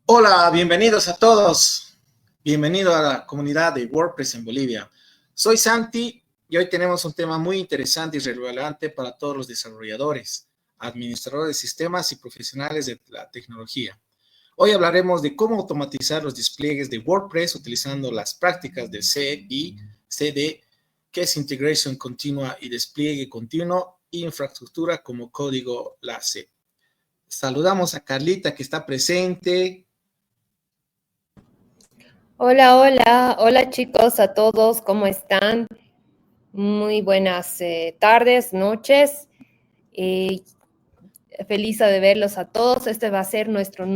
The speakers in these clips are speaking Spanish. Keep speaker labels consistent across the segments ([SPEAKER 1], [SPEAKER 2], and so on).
[SPEAKER 1] Hola, bienvenidos a todos. Bienvenido a la comunidad de WordPress en Bolivia. Soy Santi y hoy tenemos un tema muy interesante y relevante para todos los desarrolladores, administradores de sistemas y profesionales de la tecnología. Hoy hablaremos de cómo automatizar los despliegues de WordPress utilizando las prácticas del C y CD, que es integración continua y despliegue continuo, e infraestructura como código LACE. Saludamos a Carlita que está presente.
[SPEAKER 2] Hola chicos, a todos, ¿cómo están? Muy buenas tardes, noches. Feliz de verlos a todos. Este va a ser nuestro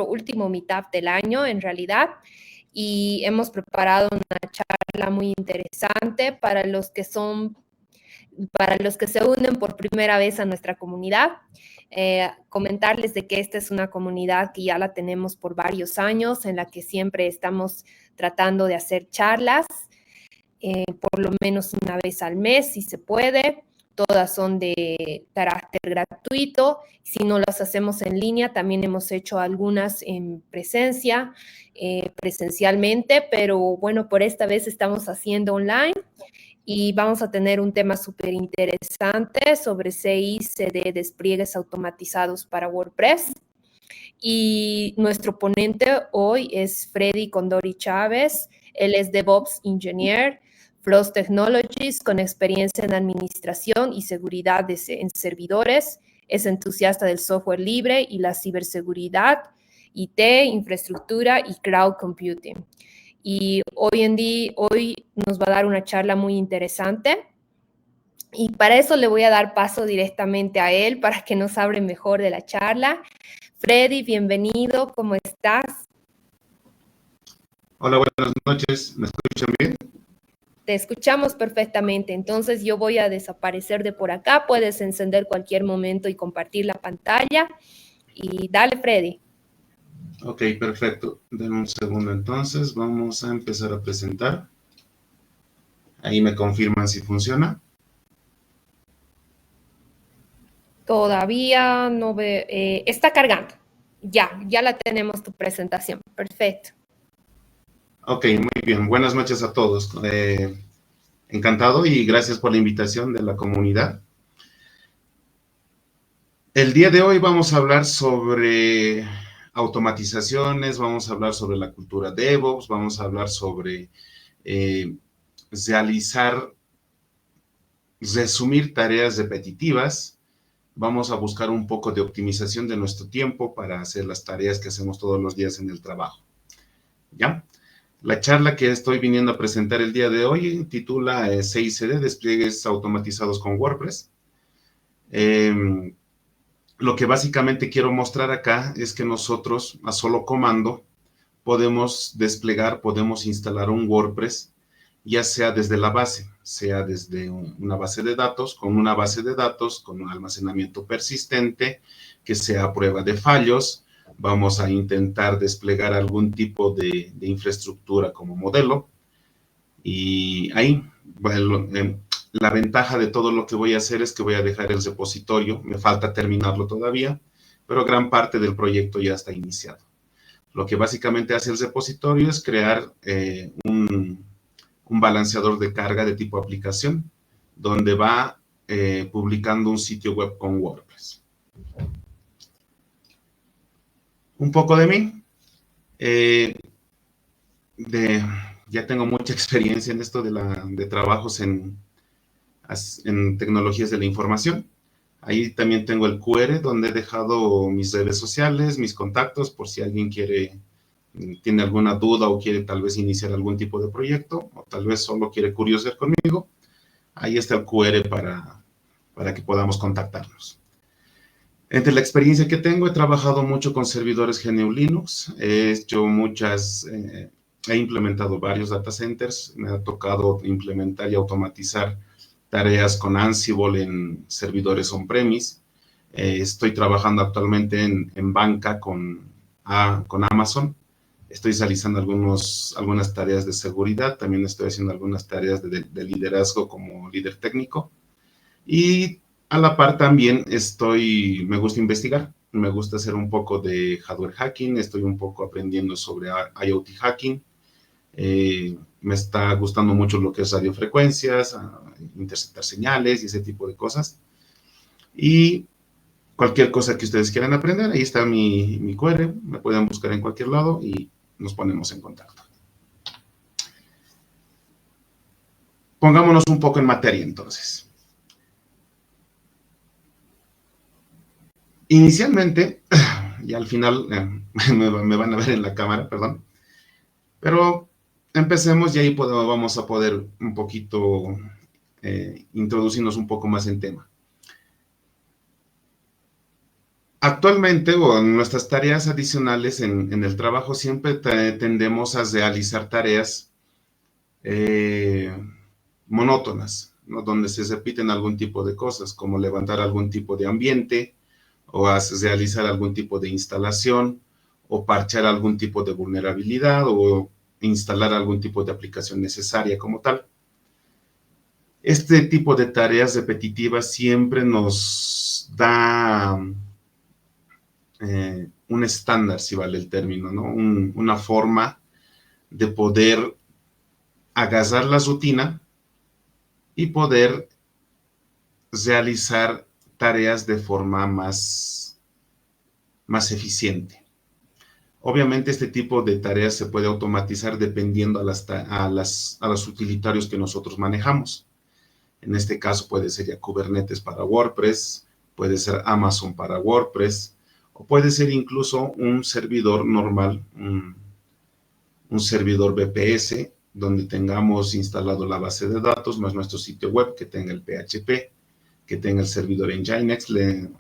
[SPEAKER 2] último meetup del año, en realidad. Y hemos preparado una charla muy interesante para los que se unen por primera vez a nuestra comunidad. Comentarles de que esta es una comunidad que ya la tenemos por varios años, en la que siempre estamos tratando de hacer charlas, por lo menos una vez al mes, si se puede. Todas son de carácter gratuito. Si no las hacemos en línea, también hemos hecho algunas en presencialmente, pero bueno, por esta vez estamos haciendo online. Y vamos a tener un tema súper interesante sobre CI, CD, despliegues automatizados para WordPress. Y nuestro ponente hoy es Freddy Condori Chávez. Él es DevOps Engineer, Flows Technologies, con experiencia en administración y seguridad en servidores. Es entusiasta del software libre y la ciberseguridad, IT, infraestructura y cloud computing. Y hoy nos va a dar una charla muy interesante. Y para eso le voy a dar paso directamente a él para que nos hable mejor de la charla. Freddy, bienvenido, ¿cómo estás?
[SPEAKER 3] Hola, buenas noches, ¿me escuchan bien?
[SPEAKER 2] Te escuchamos perfectamente, entonces yo voy a desaparecer de por acá, puedes encender cualquier momento y compartir la pantalla. Y dale, Freddy.
[SPEAKER 3] Ok, perfecto. Denme un segundo entonces, vamos a empezar a presentar. Ahí me confirman si funciona.
[SPEAKER 2] Todavía no veo, está cargando. Ya la tenemos tu presentación, perfecto.
[SPEAKER 3] Ok, muy bien, buenas noches a todos. Encantado y gracias por la invitación de la comunidad. El día de hoy vamos a hablar sobre automatizaciones, vamos a hablar sobre la cultura DevOps, vamos a hablar sobre resumir tareas repetitivas. Vamos a buscar un poco de optimización de nuestro tiempo para hacer las tareas que hacemos todos los días en el trabajo. ¿Ya? La charla que estoy viniendo a presentar el día de hoy titula CICD, despliegues automatizados con WordPress. Lo que básicamente quiero mostrar acá es que nosotros a solo comando podemos desplegar, podemos instalar un WordPress, ya sea desde la base, sea desde una base de datos, con un almacenamiento persistente, que sea a prueba de fallos. Vamos a intentar desplegar algún tipo de infraestructura como modelo. Y ahí, bueno, la ventaja de todo lo que voy a hacer es que voy a dejar el repositorio, me falta terminarlo todavía, pero gran parte del proyecto ya está iniciado. Lo que básicamente hace el repositorio es crear un balanceador de carga de tipo aplicación, donde va publicando un sitio web con WordPress. Un poco de mí. Ya tengo mucha experiencia en esto de trabajos en tecnologías de la información. Ahí también tengo el QR donde he dejado mis redes sociales, mis contactos, por si alguien tiene alguna duda o quiere tal vez iniciar algún tipo de proyecto, o tal vez solo quiere curiosear conmigo. Ahí está el QR para que podamos contactarnos. Entre la experiencia que tengo, he trabajado mucho con servidores GNU Linux, he implementado varios data centers, me ha tocado implementar y automatizar tareas con Ansible en servidores on-premise. Estoy trabajando actualmente en banca con Amazon. Estoy realizando algunas tareas de seguridad, también estoy haciendo algunas tareas de liderazgo como líder técnico. Y a la par también me gusta investigar. me gusta hacer un poco de hardware hacking, estoy un poco aprendiendo sobre IoT hacking. Me está gustando mucho lo que es radiofrecuencias, interceptar señales y ese tipo de cosas. Y cualquier cosa que ustedes quieran aprender, ahí está mi QR, me pueden buscar en cualquier lado y nos ponemos en contacto. Pongámonos un poco en materia entonces. Inicialmente, y al final me van a ver en la cámara, perdón, pero empecemos y ahí vamos a poder un poquito introducirnos un poco más en tema. Actualmente, o en nuestras tareas adicionales en el trabajo, siempre tendemos a realizar tareas monótonas, ¿no? Donde se repiten algún tipo de cosas, como levantar algún tipo de ambiente, o realizar algún tipo de instalación, o parchar algún tipo de vulnerabilidad, o instalar algún tipo de aplicación necesaria como tal. Este tipo de tareas repetitivas siempre nos da un estándar, si vale el término, ¿no? Una forma de poder agarrar la rutina y poder realizar tareas de forma más eficiente. Obviamente este tipo de tareas se puede automatizar dependiendo a los utilitarios que nosotros manejamos. En este caso puede ser ya Kubernetes para WordPress, puede ser Amazon para WordPress, o puede ser incluso un servidor normal, un servidor VPS, donde tengamos instalado la base de datos, más nuestro sitio web, que tenga el PHP, que tenga el servidor Nginx,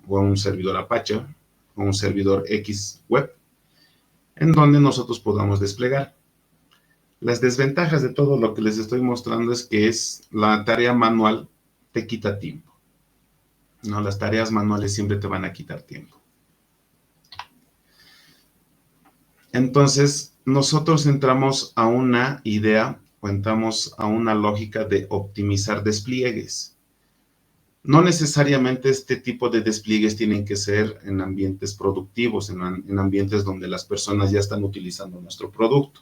[SPEAKER 3] o un servidor Apache, o un servidor X web, en donde nosotros podamos desplegar. Las desventajas de todo lo que les estoy mostrando es que la tarea manual te quita tiempo, ¿no? Las tareas manuales siempre te van a quitar tiempo. Entonces, nosotros entramos a una idea o entramos a una lógica de optimizar despliegues. No necesariamente este tipo de despliegues tienen que ser en ambientes productivos, en ambientes donde las personas ya están utilizando nuestro producto.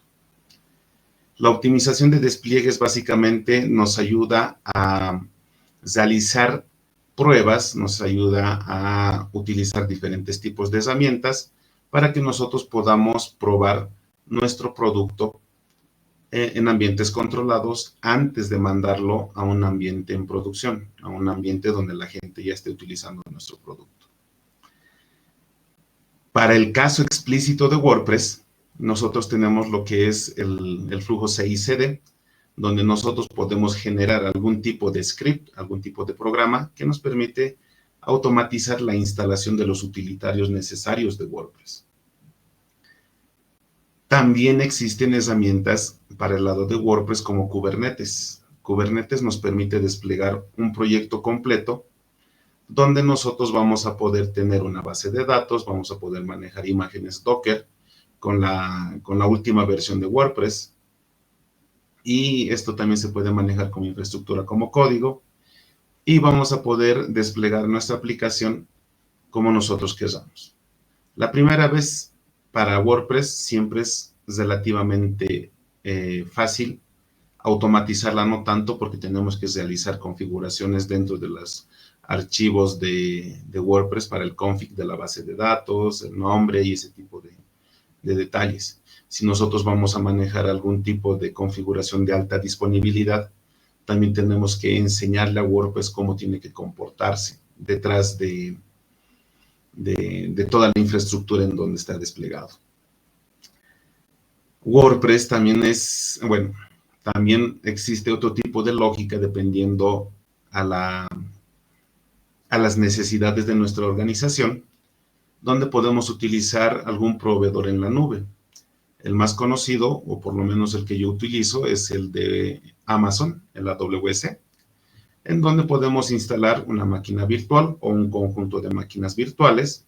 [SPEAKER 3] La optimización de despliegues básicamente nos ayuda a realizar pruebas, nos ayuda a utilizar diferentes tipos de herramientas para que nosotros podamos probar nuestro producto en ambientes controlados antes de mandarlo a un ambiente en producción, a un ambiente donde la gente ya esté utilizando nuestro producto. Para el caso explícito de WordPress, nosotros tenemos lo que es el flujo CI/CD, donde nosotros podemos generar algún tipo de script, algún tipo de programa que nos permite automatizar la instalación de los utilitarios necesarios de WordPress. También existen herramientas para el lado de WordPress como Kubernetes. Kubernetes nos permite desplegar un proyecto completo donde nosotros vamos a poder tener una base de datos, vamos a poder manejar imágenes Docker con la última versión de WordPress. Y esto también se puede manejar como infraestructura, como código. Y vamos a poder desplegar nuestra aplicación como nosotros queramos. La primera vez para WordPress siempre es relativamente fácil automatizarla, no tanto porque tenemos que realizar configuraciones dentro de los archivos de WordPress para el config de la base de datos, el nombre y ese tipo de detalles. Si nosotros vamos a manejar algún tipo de configuración de alta disponibilidad, también tenemos que enseñarle a WordPress cómo tiene que comportarse detrás de toda la infraestructura en donde está desplegado. WordPress también también existe otro tipo de lógica dependiendo a las necesidades de nuestra organización, donde podemos utilizar algún proveedor en la nube. El más conocido, o por lo menos el que yo utilizo, es el de Amazon, el AWS, en donde podemos instalar una máquina virtual o un conjunto de máquinas virtuales.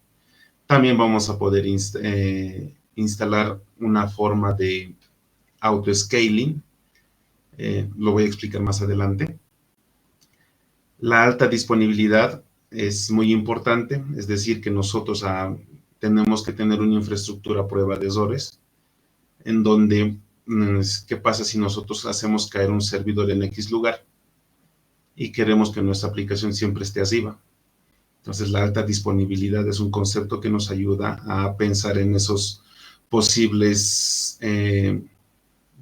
[SPEAKER 3] También vamos a poder instalar una forma de auto-scaling. Lo voy a explicar más adelante. La alta disponibilidad es muy importante, es decir, que nosotros tenemos que tener una infraestructura a prueba de errores, en donde, ¿qué pasa si nosotros hacemos caer un servidor en X lugar y queremos que nuestra aplicación siempre esté arriba? Entonces, la alta disponibilidad es un concepto que nos ayuda a pensar en esos posibles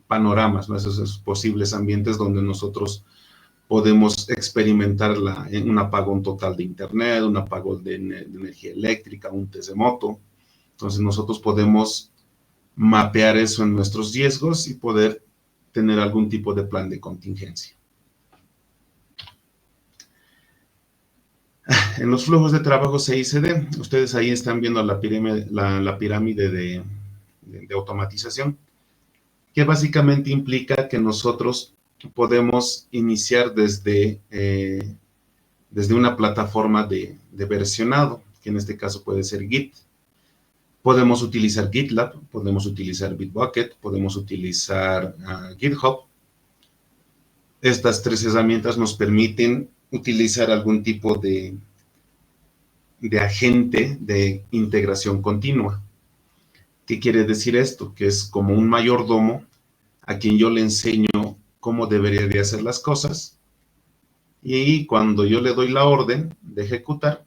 [SPEAKER 3] panoramas, ¿no? Esos posibles ambientes donde nosotros podemos experimentar un apagón total de internet, un apagón de energía eléctrica, un terremoto. Entonces nosotros podemos mapear eso en nuestros riesgos y poder tener algún tipo de plan de contingencia. En los flujos de trabajo CI/CD, ustedes ahí están viendo la pirámide de automatización, que básicamente implica que nosotros podemos iniciar desde una plataforma de versionado, que en este caso puede ser Git. Podemos utilizar GitLab, podemos utilizar Bitbucket, podemos utilizar GitHub. Estas tres herramientas nos permiten utilizar algún tipo de agente de integración continua. ¿Qué quiere decir esto? Que es como un mayordomo a quien yo le enseño cómo debería de hacer las cosas, y cuando yo le doy la orden de ejecutar,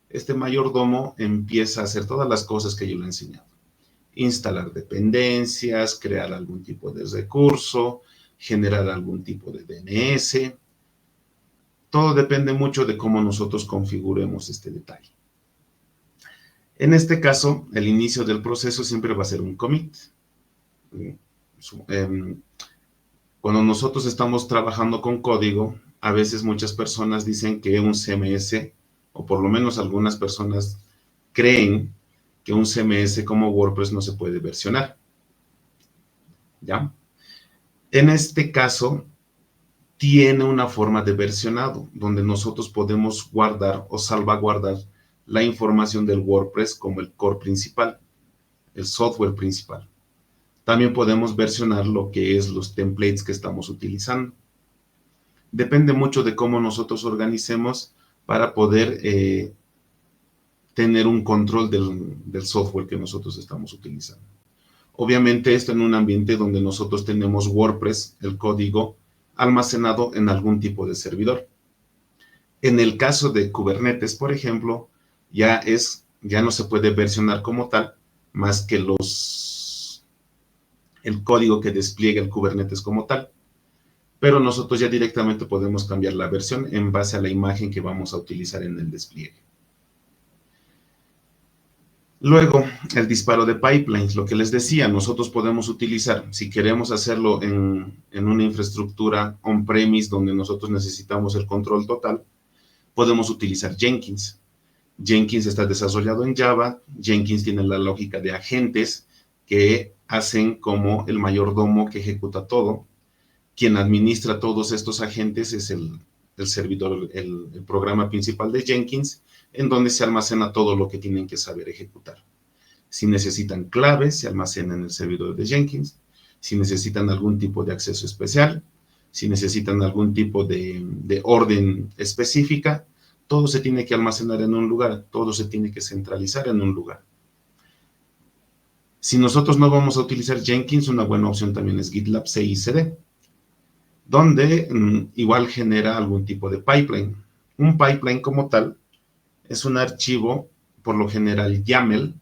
[SPEAKER 3] este mayordomo empieza a hacer todas las cosas que yo le he enseñado. Instalar dependencias, crear algún tipo de recurso, generar algún tipo de DNS. Todo depende mucho de cómo nosotros configuremos este detalle. En este caso, el inicio del proceso siempre va a ser un commit. Cuando nosotros estamos trabajando con código, a veces muchas personas dicen que un CMS, o por lo menos algunas personas creen que un CMS como WordPress no se puede versionar. ¿Ya? En este caso, tiene una forma de versionado, donde nosotros podemos guardar o salvaguardar la información del WordPress como el core principal, el software principal. También podemos versionar lo que es los templates que estamos utilizando. Depende mucho de cómo nosotros organicemos para poder tener un control del software que nosotros estamos utilizando. Obviamente esto en un ambiente donde nosotros tenemos WordPress, el código, almacenado en algún tipo de servidor. En el caso de Kubernetes, por ejemplo, ya no se puede versionar como tal, más que el código que despliega el Kubernetes como tal. Pero nosotros ya directamente podemos cambiar la versión en base a la imagen que vamos a utilizar en el despliegue. Luego, el disparo de pipelines, lo que les decía, nosotros podemos utilizar, si queremos hacerlo en una infraestructura on-premise donde nosotros necesitamos el control total, podemos utilizar Jenkins. Jenkins está desarrollado en Java, Jenkins tiene la lógica de agentes que hacen como el mayordomo que ejecuta todo. Quien administra todos estos agentes es el servidor, el programa principal de Jenkins, en donde se almacena todo lo que tienen que saber ejecutar. Si necesitan claves, se almacena en el servidor de Jenkins. Si necesitan algún tipo de acceso especial, si necesitan algún tipo de orden específica, todo se tiene que almacenar en un lugar, todo se tiene que centralizar en un lugar. Si nosotros no vamos a utilizar Jenkins, una buena opción también es GitLab CI/CD, donde igual genera algún tipo de pipeline. Un pipeline como tal es un archivo, por lo general YAML,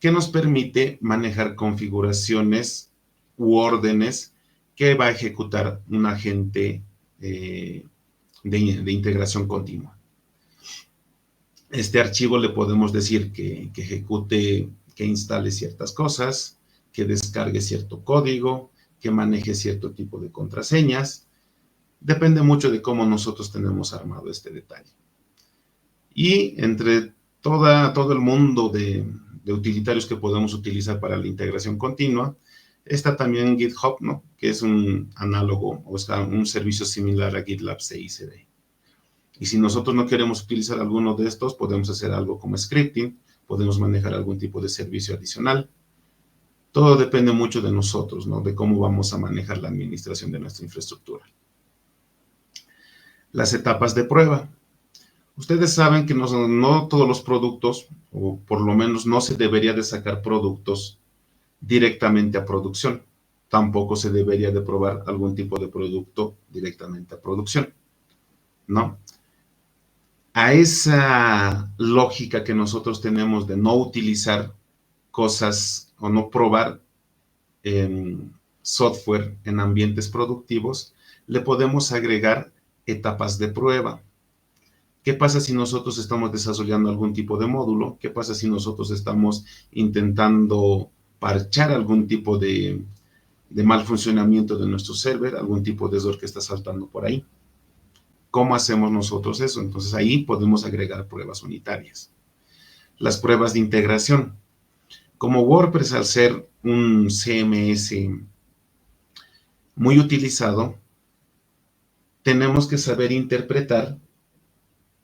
[SPEAKER 3] que nos permite manejar configuraciones u órdenes que va a ejecutar un agente de integración continua. Este archivo le podemos decir que ejecute, que instale ciertas cosas, que descargue cierto código, que maneje cierto tipo de contraseñas. Depende mucho de cómo nosotros tenemos armado este detalle. Y entre todo el mundo de utilitarios que podemos utilizar para la integración continua, está también GitHub, ¿no? Que es un análogo, o sea, un servicio similar a GitLab CI/CD. Y si nosotros no queremos utilizar alguno de estos, podemos hacer algo como scripting, podemos manejar algún tipo de servicio adicional. Todo depende mucho de nosotros, ¿no? De cómo vamos a manejar la administración de nuestra infraestructura. Las etapas de prueba. Ustedes saben que no todos los productos, o por lo menos no se debería de sacar productos directamente a producción. Tampoco se debería de probar algún tipo de producto directamente a producción, ¿no? A esa lógica que nosotros tenemos de no utilizar cosas o no probar software en ambientes productivos, le podemos agregar etapas de prueba. ¿Qué pasa si nosotros estamos desarrollando algún tipo de módulo? ¿Qué pasa si nosotros estamos intentando parchar algún tipo de mal funcionamiento de nuestro server, algún tipo de error que está saltando por ahí? ¿Cómo hacemos nosotros eso? Entonces ahí podemos agregar pruebas unitarias. Las pruebas de integración. Como WordPress, al ser un CMS muy utilizado, tenemos que saber interpretar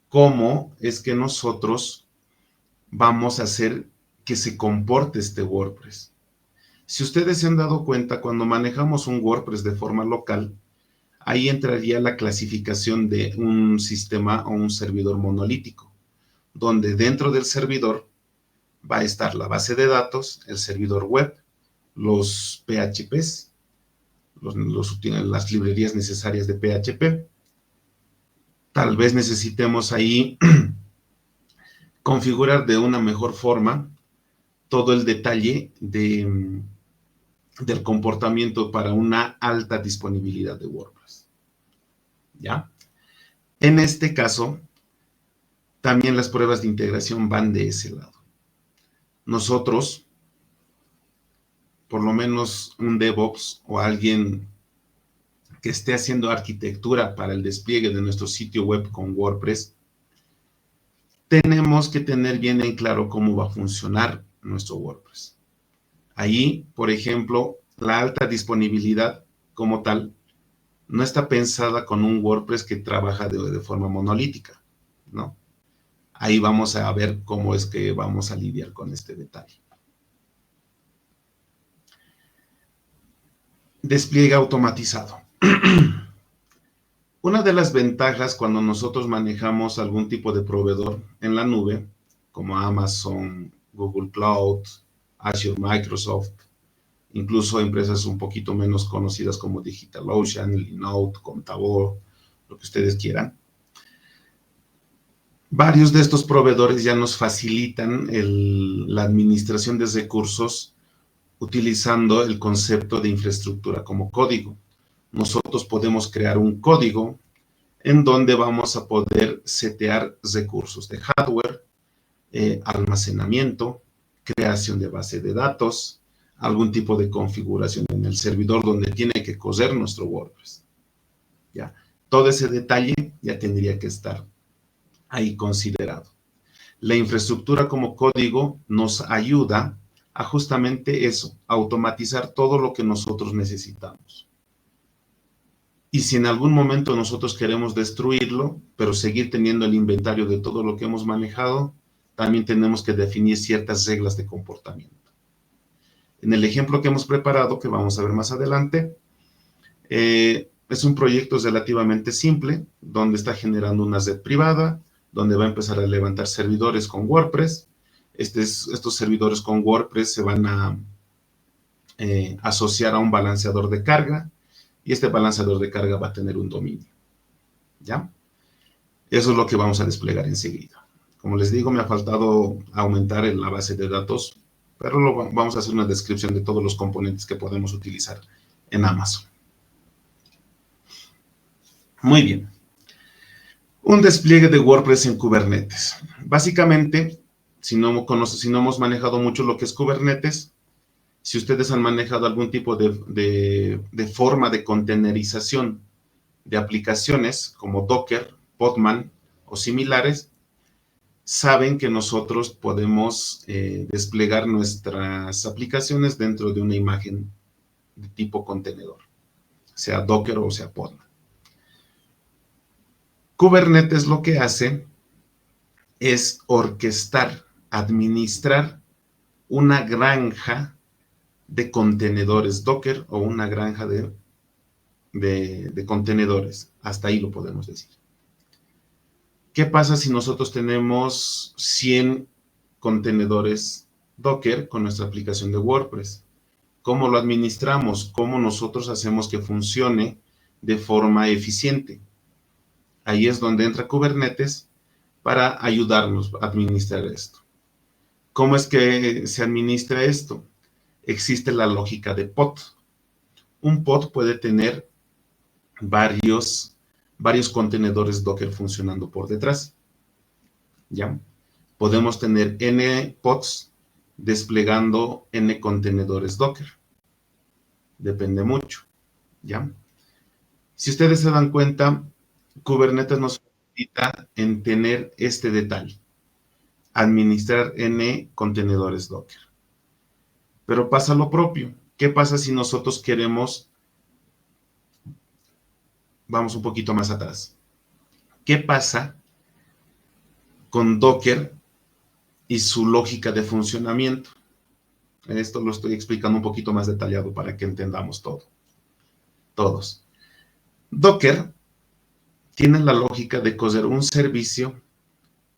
[SPEAKER 3] cómo es que nosotros vamos a hacer que se comporte este WordPress. Si ustedes se han dado cuenta, cuando manejamos un WordPress de forma local, ahí entraría la clasificación de un sistema o un servidor monolítico, donde dentro del servidor va a estar la base de datos, el servidor web, los PHPs, las librerías necesarias de PHP. Tal vez necesitemos ahí configurar de una mejor forma todo el detalle del comportamiento para una alta disponibilidad de WordPress. ¿Ya? En este caso, también las pruebas de integración van de ese lado. Nosotros, por lo menos un DevOps o alguien que esté haciendo arquitectura para el despliegue de nuestro sitio web con WordPress, tenemos que tener bien en claro cómo va a funcionar nuestro WordPress. Ahí, por ejemplo, la alta disponibilidad como tal no está pensada con un WordPress que trabaja de forma monolítica, ¿no? Ahí vamos a ver cómo es que vamos a lidiar con este detalle. Despliegue automatizado. Una de las ventajas cuando nosotros manejamos algún tipo de proveedor en la nube, como Amazon, Google Cloud, Azure, Microsoft, incluso empresas un poquito menos conocidas como DigitalOcean, Linode, Contador, lo que ustedes quieran. Varios de estos proveedores ya nos facilitan la administración de recursos utilizando el concepto de infraestructura como código. Nosotros podemos crear un código en donde vamos a poder setear recursos de hardware, almacenamiento, creación de base de datos, algún tipo de configuración en el servidor donde tiene que correr nuestro WordPress. ¿Ya? Todo ese detalle ya tendría que estar ahí considerado. La infraestructura como código nos ayuda a justamente eso, automatizar todo lo que nosotros necesitamos. Y si en algún momento nosotros queremos destruirlo, pero seguir teniendo el inventario de todo lo que hemos manejado, también tenemos que definir ciertas reglas de comportamiento. En el ejemplo que hemos preparado, que vamos a ver más adelante, es un proyecto relativamente simple, donde está generando una red privada, donde va a empezar a levantar servidores con WordPress. Estos servidores con WordPress se van a asociar a un balanceador de carga, y este balanceador de carga va a tener un dominio. ¿Ya? Eso es lo que vamos a desplegar enseguida. Como les digo, me ha faltado aumentar en la base de datos, pero vamos a hacer una descripción de todos los componentes que podemos utilizar en Amazon. Muy bien. Un despliegue de WordPress en Kubernetes. Básicamente, si no hemos manejado mucho lo que es Kubernetes, si ustedes han manejado algún tipo de forma de containerización de aplicaciones como Docker, Podman o similares, saben que nosotros podemos desplegar nuestras aplicaciones dentro de una imagen de tipo contenedor, sea Docker o sea Podman. Kubernetes lo que hace es orquestar, administrar una granja de contenedores Docker o una granja de contenedores. Hasta ahí lo podemos decir. ¿Qué pasa si nosotros tenemos 100 contenedores Docker con nuestra aplicación de WordPress? ¿Cómo lo administramos? ¿Cómo nosotros hacemos que funcione de forma eficiente? Ahí es donde entra Kubernetes para ayudarnos a administrar esto. ¿Cómo es que se administra esto? Existe la lógica de pod. Un pod puede tener varios contenedores Docker funcionando por detrás. ¿Ya? Podemos tener N pods desplegando N contenedores Docker. Depende mucho. ¿Ya? Si ustedes se dan cuenta, Kubernetes nos facilita en tener este detalle. Administrar N contenedores Docker. Pero pasa lo propio. ¿Qué pasa si nosotros queremos... Vamos un poquito más atrás. ¿Qué pasa con Docker y su lógica de funcionamiento? Esto lo estoy explicando un poquito más detallado para que entendamos todo. Todos. Docker tiene la lógica de coser un servicio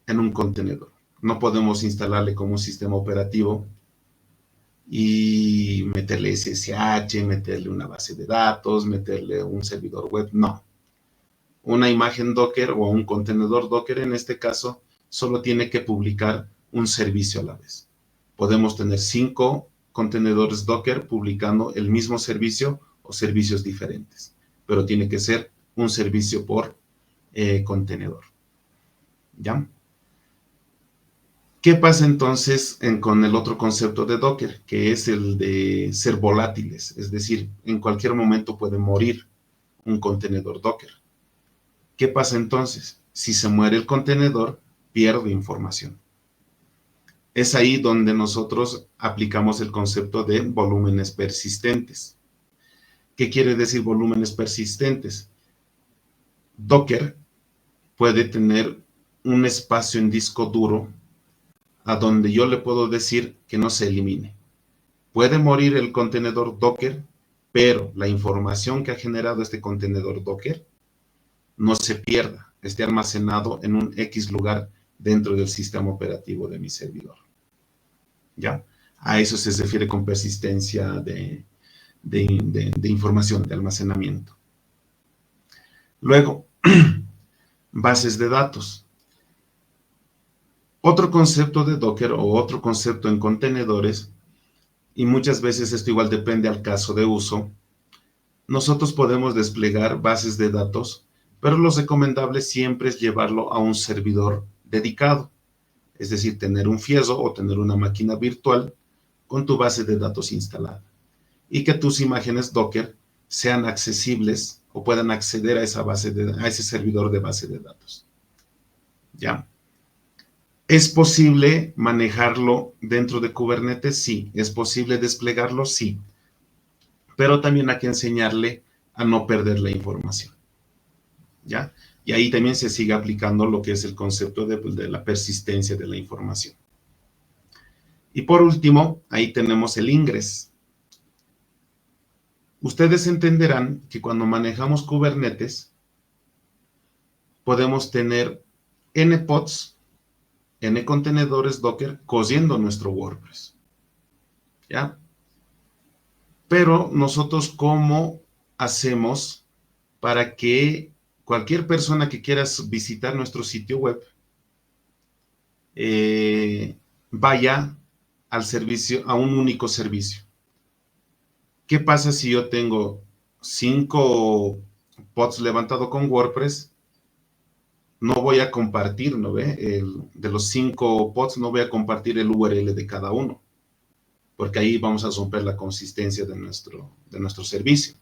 [SPEAKER 3] en un contenedor. No podemos instalarle como un sistema operativo y meterle SSH, meterle una base de datos, meterle un servidor web. No. Una imagen Docker o un contenedor Docker en este caso solo tiene que publicar un servicio a la vez. Podemos tener 5 contenedores Docker publicando el mismo servicio o servicios diferentes, pero tiene que ser un servicio por contenedor. ¿Ya? ¿Qué pasa entonces con el otro concepto de Docker, que es el de ser volátiles? Es decir, en cualquier momento puede morir un contenedor Docker. ¿Qué pasa entonces? Si se muere el contenedor, pierde información. Es ahí donde nosotros aplicamos el concepto de volúmenes persistentes. ¿Qué quiere decir volúmenes persistentes? Docker puede tener un espacio en disco duro a donde yo le puedo decir que no se elimine. Puede morir el contenedor Docker, pero la información que ha generado este contenedor Docker no se pierda, esté almacenado en un X lugar dentro del sistema operativo de mi servidor. ¿Ya? A eso se refiere con persistencia de información, de almacenamiento. Luego, bases de datos. Otro concepto de Docker o otro concepto en contenedores, y muchas veces esto igual depende al caso de uso, nosotros podemos desplegar bases de datos, pero lo recomendable siempre es llevarlo a un servidor dedicado, es decir, tener un FIESO o tener una máquina virtual con tu base de datos instalada y que tus imágenes Docker sean accesibles o puedan acceder a ese servidor de base de datos. ¿Ya? ¿Es posible manejarlo dentro de Kubernetes? Sí. ¿Es posible desplegarlo? Sí. Pero también hay que enseñarle a no perder la información. ¿Ya? Y ahí también se sigue aplicando lo que es el concepto de la persistencia de la información. Y por último, ahí tenemos el ingress. Ustedes entenderán que cuando manejamos Kubernetes, podemos tener N pods, N contenedores Docker cosiendo nuestro WordPress. ¿Ya? Pero nosotros, ¿cómo hacemos para que cualquier persona que quiera visitar nuestro sitio web vaya al servicio, a un único servicio? ¿Qué pasa si yo tengo 5 pods levantados con WordPress? No voy a compartir, ¿no ve? De los 5 pods no voy a compartir el URL de cada uno, porque ahí vamos a romper la consistencia de nuestro servicio.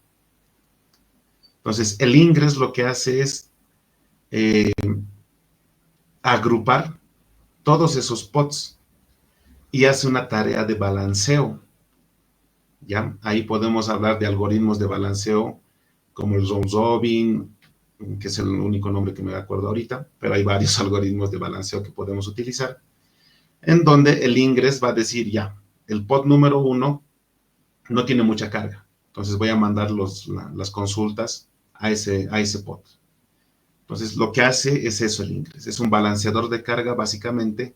[SPEAKER 3] Entonces, el ingress lo que hace es agrupar todos esos pods y hace una tarea de balanceo. ¿Ya? Ahí podemos hablar de algoritmos de balanceo como el round robin, que es el único nombre que me acuerdo ahorita, pero hay varios algoritmos de balanceo que podemos utilizar, en donde el ingress va a decir, ya, el pod número 1 no tiene mucha carga, entonces voy a mandar las consultas a ese pod. Entonces, lo que hace es eso el Ingress. Es un balanceador de carga, básicamente,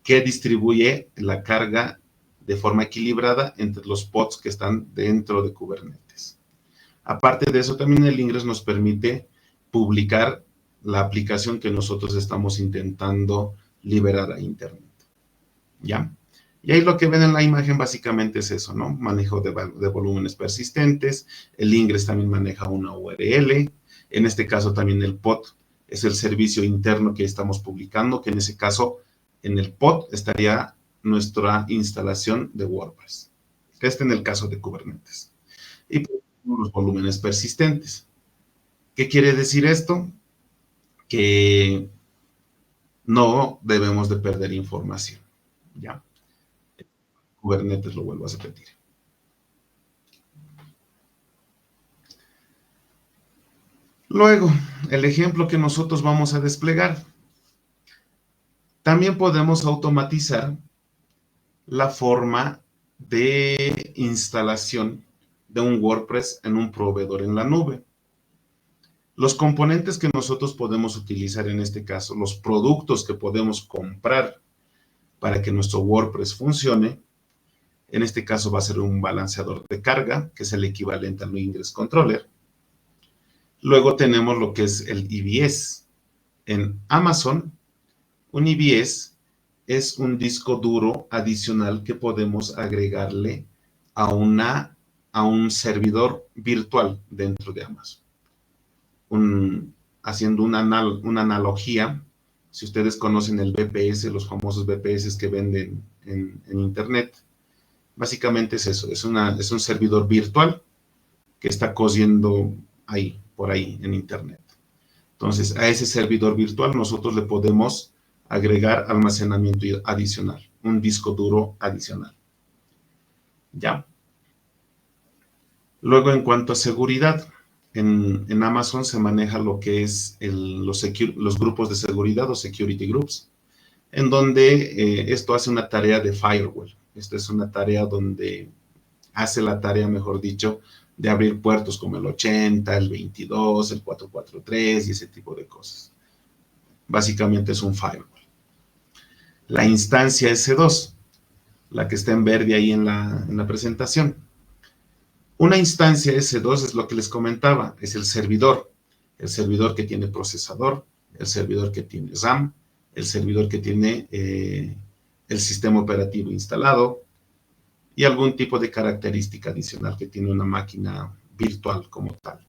[SPEAKER 3] que distribuye la carga de forma equilibrada entre los pods que están dentro de Kubernetes. Aparte de eso, también el Ingress nos permite publicar la aplicación que nosotros estamos intentando liberar a Internet. ¿Ya? Y ahí lo que ven en la imagen básicamente es eso, ¿no? Manejo de volúmenes persistentes, el Ingress también maneja una URL, en este caso también el pod es el servicio interno que estamos publicando, que en ese caso en el pod estaría nuestra instalación de WordPress. Este en el caso de Kubernetes. Y los volúmenes persistentes. ¿Qué quiere decir esto? Que no debemos de perder información. ¿Ya? Kubernetes lo vuelvo a repetir. Luego, el ejemplo que nosotros vamos a desplegar. También podemos automatizar la forma de instalación de un WordPress en un proveedor en la nube. Los componentes que nosotros podemos utilizar en este caso, los productos que podemos comprar para que nuestro WordPress funcione, en este caso va a ser un balanceador de carga, que es el equivalente al Ingress Controller. Luego tenemos lo que es el EBS. En Amazon, un EBS es un disco duro adicional que podemos agregarle a un servidor virtual dentro de Amazon. Haciendo una analogía, si ustedes conocen el VPS, los famosos VPS que venden en Internet, básicamente es eso, es un servidor virtual que está cosiendo ahí, por ahí en Internet. Entonces, a ese servidor virtual nosotros le podemos agregar almacenamiento adicional, un disco duro adicional. ¿Ya? Luego, en cuanto a seguridad, en Amazon se maneja lo que es los grupos de seguridad o security groups, en donde esto hace una tarea de firewall. Esta es una tarea donde hace la tarea, mejor dicho, de abrir puertos como el 80, el 22, el 443 y ese tipo de cosas. Básicamente es un firewall. La instancia S2, la que está en verde ahí en la presentación. Una instancia S2 es lo que les comentaba, es el servidor que tiene procesador, el servidor que tiene RAM, el servidor que tiene el sistema operativo instalado y algún tipo de característica adicional que tiene una máquina virtual como tal.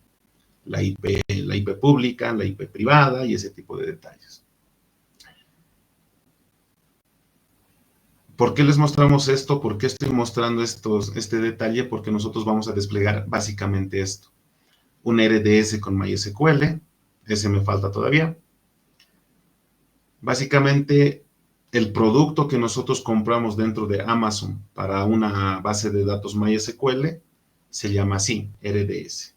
[SPEAKER 3] La IP pública, la IP privada y ese tipo de detalles. ¿Por qué les mostramos esto? ¿Por qué estoy mostrando este detalle? Porque nosotros vamos a desplegar básicamente esto. Un RDS con MySQL, ese me falta todavía. Básicamente, el producto que nosotros compramos dentro de Amazon para una base de datos MySQL se llama así, RDS.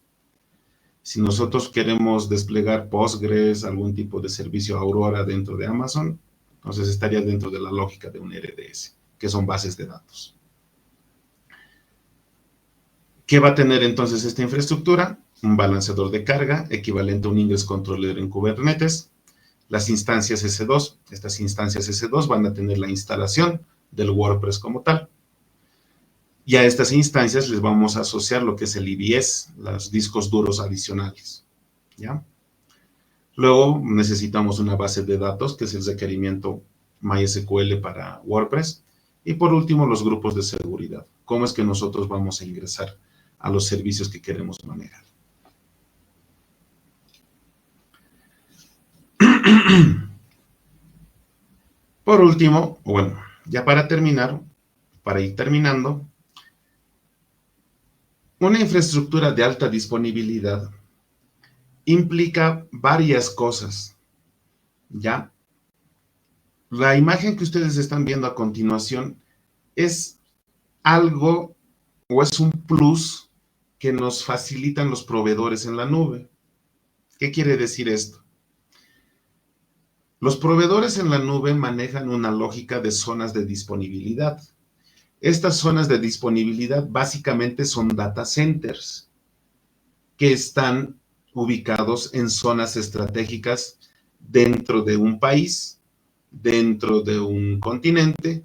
[SPEAKER 3] Si nosotros queremos desplegar Postgres, algún tipo de servicio Aurora dentro de Amazon, entonces estaría dentro de la lógica de un RDS, que son bases de datos. ¿Qué va a tener entonces esta infraestructura? Un balanceador de carga, equivalente a un Ingress Controller en Kubernetes. Las instancias S2, estas instancias S2 van a tener la instalación del WordPress como tal. Y a estas instancias les vamos a asociar lo que es el EBS, los discos duros adicionales. ¿Ya? Luego necesitamos una base de datos, que es el requerimiento MySQL para WordPress. Y por último, los grupos de seguridad. ¿Cómo es que nosotros vamos a ingresar a los servicios que queremos manejar? Por último, bueno, ya para terminar, para ir terminando, una infraestructura de alta disponibilidad implica varias cosas, ¿ya? La imagen que ustedes están viendo a continuación es algo o es un plus que nos facilitan los proveedores en la nube. ¿Qué quiere decir esto? Los proveedores en la nube manejan una lógica de zonas de disponibilidad. Estas zonas de disponibilidad básicamente son data centers que están ubicados en zonas estratégicas dentro de un país, dentro de un continente,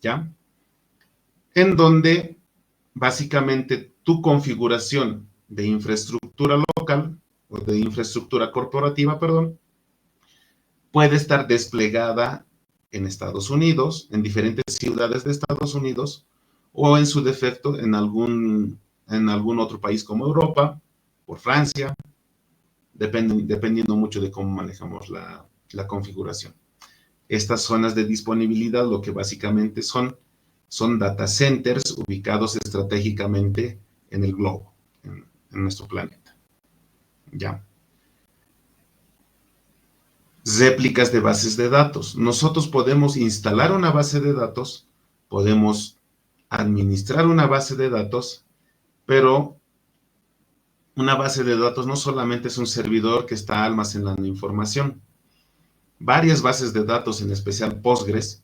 [SPEAKER 3] ¿ya? En donde básicamente tu configuración de infraestructura local o de infraestructura corporativa, perdón, puede estar desplegada en Estados Unidos, en diferentes ciudades de Estados Unidos, o en su defecto en algún otro país como Europa, por Francia, dependiendo mucho de cómo manejamos la configuración. Estas zonas de disponibilidad lo que básicamente son data centers ubicados estratégicamente en el globo, en nuestro planeta. ¿Ya? Réplicas de bases de datos. Nosotros podemos instalar una base de datos, podemos administrar una base de datos, pero una base de datos no solamente es un servidor que está almacenando información. Varias bases de datos, en especial Postgres,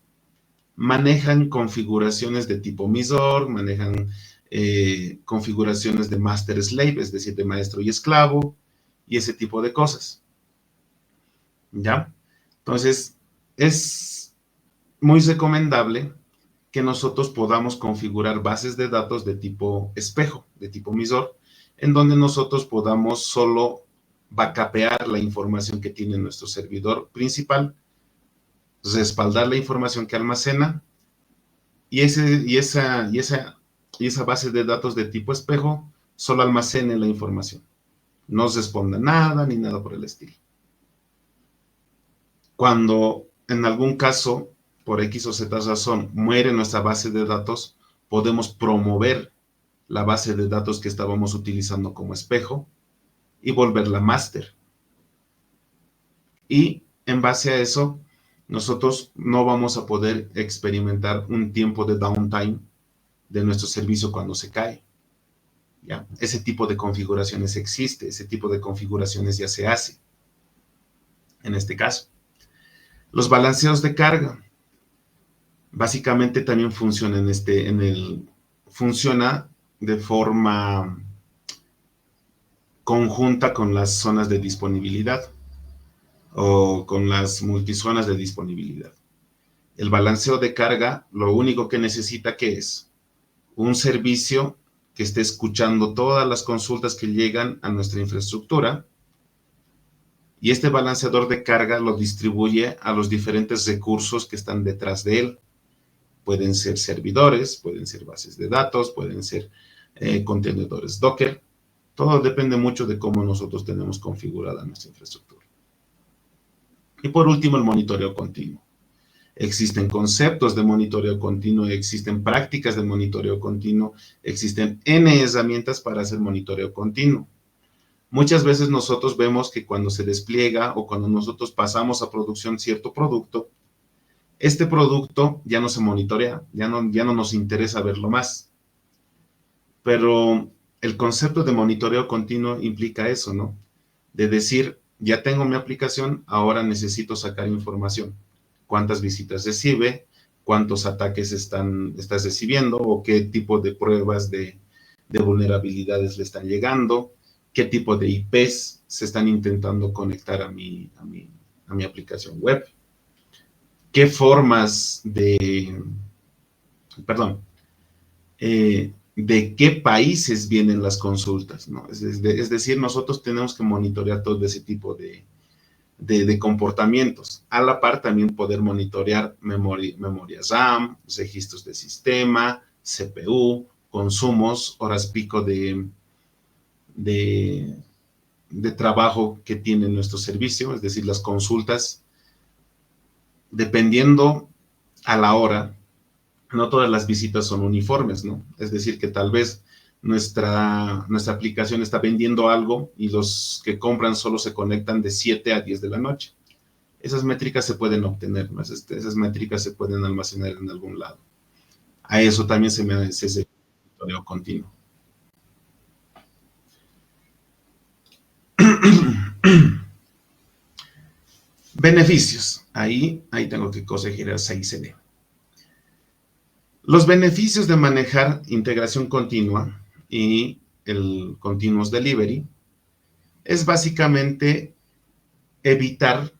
[SPEAKER 3] manejan configuraciones de tipo MISOR, manejan configuraciones de master-slave, es decir, de maestro y esclavo, y ese tipo de cosas. ¿Ya? Entonces, es muy recomendable que nosotros podamos configurar bases de datos de tipo espejo, de tipo MISOR, en donde nosotros podamos solo backupear la información que tiene nuestro servidor principal, respaldar la información que almacena, y esa base de datos de tipo espejo solo almacene la información. No responda nada ni nada por el estilo. Cuando en algún caso, por X o Z razón, muere nuestra base de datos, podemos promover la base de datos que estábamos utilizando como espejo y volverla máster. Y en base a eso, nosotros no vamos a poder experimentar un tiempo de downtime de nuestro servicio cuando se cae. ¿Ya? Ese tipo de configuraciones existe, ese tipo de configuraciones ya se hace en este caso. Los balanceos de carga básicamente también funcionan funciona de forma conjunta con las zonas de disponibilidad o con las multizonas de disponibilidad. El balanceo de carga, lo único que necesita, ¿qué es? Un servicio que esté escuchando todas las consultas que llegan a nuestra infraestructura, y este balanceador de carga lo distribuye a los diferentes recursos que están detrás de él. Pueden ser servidores, pueden ser bases de datos, pueden ser contenedores Docker. Todo depende mucho de cómo nosotros tenemos configurada nuestra infraestructura. Y por último, el monitoreo continuo. Existen conceptos de monitoreo continuo, existen prácticas de monitoreo continuo, existen N herramientas para hacer monitoreo continuo. Muchas veces nosotros vemos que cuando se despliega o cuando nosotros pasamos a producción cierto producto, este producto ya no se monitorea, ya no nos interesa verlo más. Pero el concepto de monitoreo continuo implica eso, ¿no? De decir, ya tengo mi aplicación, ahora necesito sacar información. ¿Cuántas visitas recibe? ¿Cuántos ataques estás recibiendo? ¿O qué tipo de pruebas de vulnerabilidades le están llegando? ¿Qué tipo de IPs se están intentando conectar a mi aplicación web? ¿Qué formas de qué países vienen las consultas, ¿no? Es decir, nosotros tenemos que monitorear todo ese tipo de comportamientos. A la par también poder monitorear memoria RAM, registros de sistema, CPU, consumos, horas pico de trabajo que tiene nuestro servicio, es decir, las consultas, dependiendo a la hora, no todas las visitas son uniformes, ¿no? Es decir, que tal vez nuestra aplicación está vendiendo algo y los que compran solo se conectan de 7 a 10 de la noche. Esas métricas se pueden obtener, ¿no? Esas métricas se pueden almacenar en algún lado. A eso también se hace monitoreo continuo. Beneficios. Ahí tengo que corregir el 6CD. Los beneficios de manejar integración continua y el continuous delivery es básicamente evitar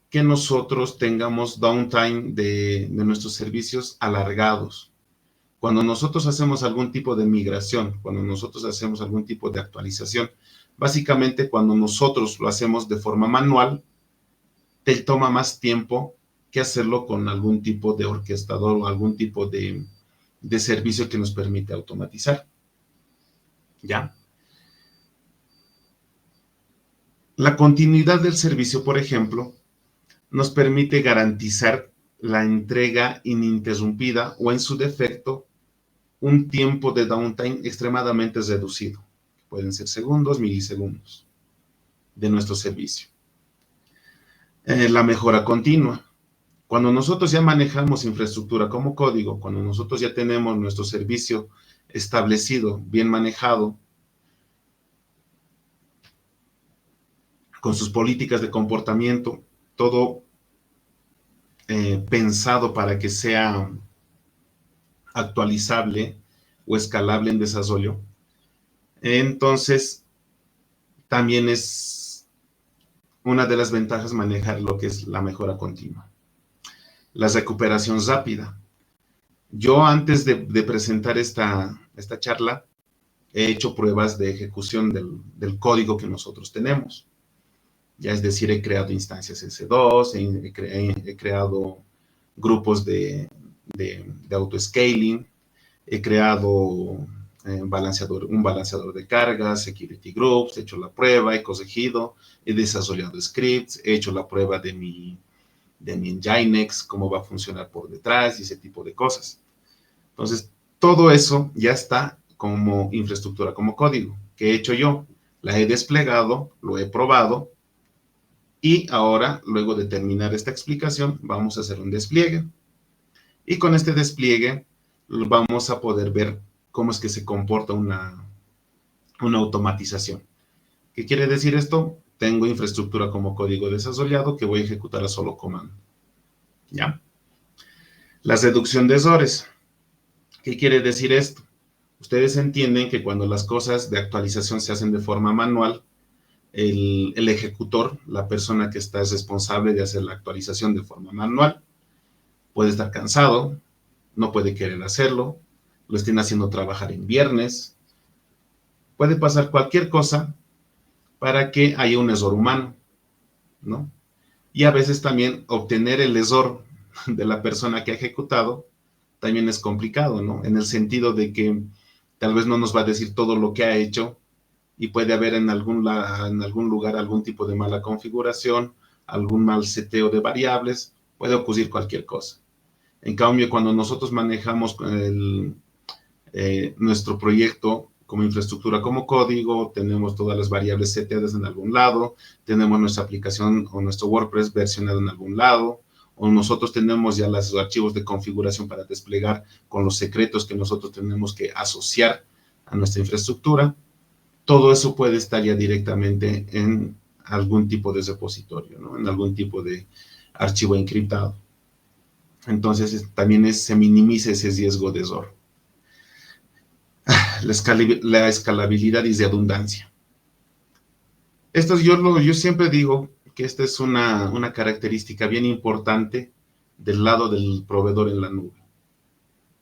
[SPEAKER 3] que nosotros tengamos downtime de nuestros servicios alargados. Cuando nosotros hacemos algún tipo de migración, cuando nosotros hacemos algún tipo de actualización, básicamente cuando nosotros lo hacemos de forma manual, te toma más tiempo que hacerlo con algún tipo de orquestador o algún tipo de servicio que nos permite automatizar. ¿Ya? La continuidad del servicio, por ejemplo, nos permite garantizar la entrega ininterrumpida o, en su defecto, un tiempo de downtime extremadamente reducido. Pueden ser segundos, milisegundos de nuestro servicio. La mejora continua. Cuando nosotros ya manejamos infraestructura como código, cuando nosotros ya tenemos nuestro servicio establecido, bien manejado, con sus políticas de comportamiento, todo pensado para que sea actualizable o escalable en desarrollo, entonces también es una de las ventajas manejar lo que es la mejora continua. La recuperación rápida. Yo antes de presentar esta charla, he hecho pruebas de ejecución del código que nosotros tenemos. Ya es decir, he creado instancias S2, he creado grupos de auto-scaling, he creado un balanceador de cargas, security groups, he hecho la prueba, he corregido, he desarrollado scripts, he hecho la prueba de mi Nginx, cómo va a funcionar por detrás y ese tipo de cosas. Entonces, todo eso ya está como infraestructura, como código. ¿Qué he hecho yo? La he desplegado, lo he probado, y ahora, luego de terminar esta explicación, vamos a hacer un despliegue. Y con este despliegue vamos a poder ver cómo es que se comporta una automatización. ¿Qué quiere decir esto? Tengo infraestructura como código desarrollado que voy a ejecutar a solo comando. ¿Ya? La reducción de errores. ¿Qué quiere decir esto? Ustedes entienden que cuando las cosas de actualización se hacen de forma manual, el ejecutor, la persona que está responsable de hacer la actualización de forma manual, puede estar cansado, no puede querer hacerlo, lo estén haciendo trabajar en viernes, puede pasar cualquier cosa para que haya un error humano, ¿no? Y a veces también obtener el error de la persona que ha ejecutado también es complicado, ¿no? En el sentido de que tal vez no nos va a decir todo lo que ha hecho, y puede haber en algún lugar algún tipo de mala configuración, algún mal seteo de variables, puede ocurrir cualquier cosa. En cambio, cuando nosotros manejamos nuestro proyecto como infraestructura, como código, tenemos todas las variables seteadas en algún lado, tenemos nuestra aplicación o nuestro WordPress versionado en algún lado, o nosotros tenemos ya los archivos de configuración para desplegar con los secretos que nosotros tenemos que asociar a nuestra infraestructura. Todo eso puede estar ya directamente en algún tipo de repositorio, ¿no? En algún tipo de archivo encriptado. Entonces, también se minimiza ese riesgo de error. La escalabilidad y redundancia. Yo siempre digo que esta es una característica bien importante del lado del proveedor en la nube.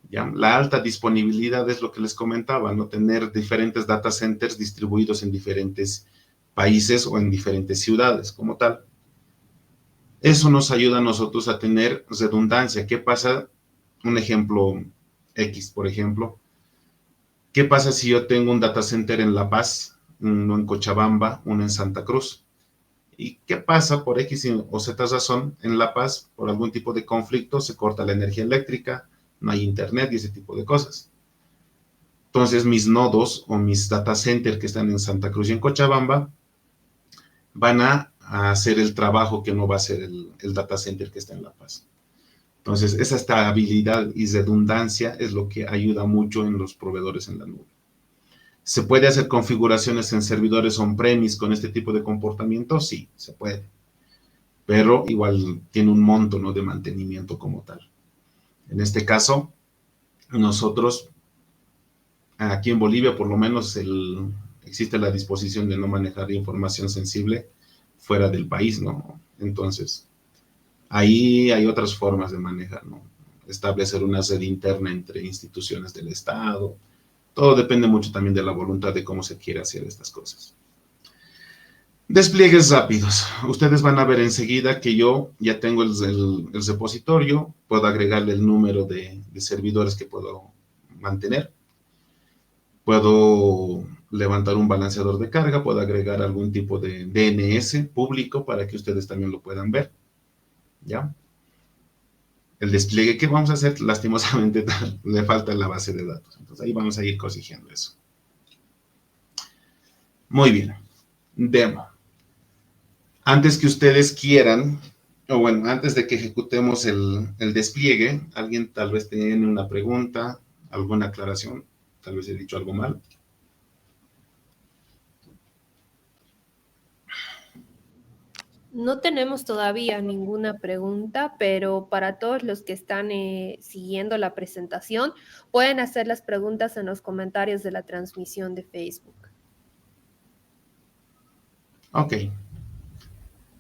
[SPEAKER 3] ¿Ya? La alta disponibilidad es lo que les comentaba, ¿no? Tener diferentes data centers distribuidos en diferentes países o en diferentes ciudades como tal. Eso nos ayuda a nosotros a tener redundancia. ¿Qué pasa? Un ejemplo X, por ejemplo. ¿Qué pasa si yo tengo un data center en La Paz, uno en Cochabamba, uno en Santa Cruz? ¿Y qué pasa por X o Z razón en La Paz? Por algún tipo de conflicto se corta la energía eléctrica, no hay internet y ese tipo de cosas. Entonces mis nodos o mis data centers que están en Santa Cruz y en Cochabamba van a hacer el trabajo que no va a hacer el data center que está en La Paz. Entonces esa estabilidad y redundancia es lo que ayuda mucho en los proveedores en la nube. ¿Se puede hacer configuraciones en servidores on-premise con este tipo de comportamiento? Sí, se puede. Pero igual tiene un monto, ¿no?, de mantenimiento como tal. En este caso, nosotros, aquí en Bolivia, por lo menos el existe la disposición de no manejar información sensible fuera del país, ¿no? Entonces, ahí hay otras formas de manejar, ¿no? Establecer una red interna entre instituciones del Estado. Todo depende mucho también de la voluntad de cómo se quiere hacer estas cosas. Despliegues rápidos. Ustedes van a ver enseguida que yo ya tengo el repositorio, puedo agregarle el número de servidores que puedo mantener, puedo levantar un balanceador de carga, puedo agregar algún tipo de DNS público para que ustedes también lo puedan ver, ¿ya? El despliegue que vamos a hacer, lastimosamente, le falta la base de datos. Entonces, ahí vamos a ir corrigiendo eso. Muy bien. Demo. Antes que ustedes quieran, o bueno, antes de que ejecutemos el despliegue, alguien tal vez tiene una pregunta, alguna aclaración, tal vez he dicho algo mal.
[SPEAKER 2] No tenemos todavía ninguna pregunta, pero para todos los que están siguiendo la presentación, pueden hacer las preguntas en los comentarios de la transmisión de Facebook.
[SPEAKER 3] Ok.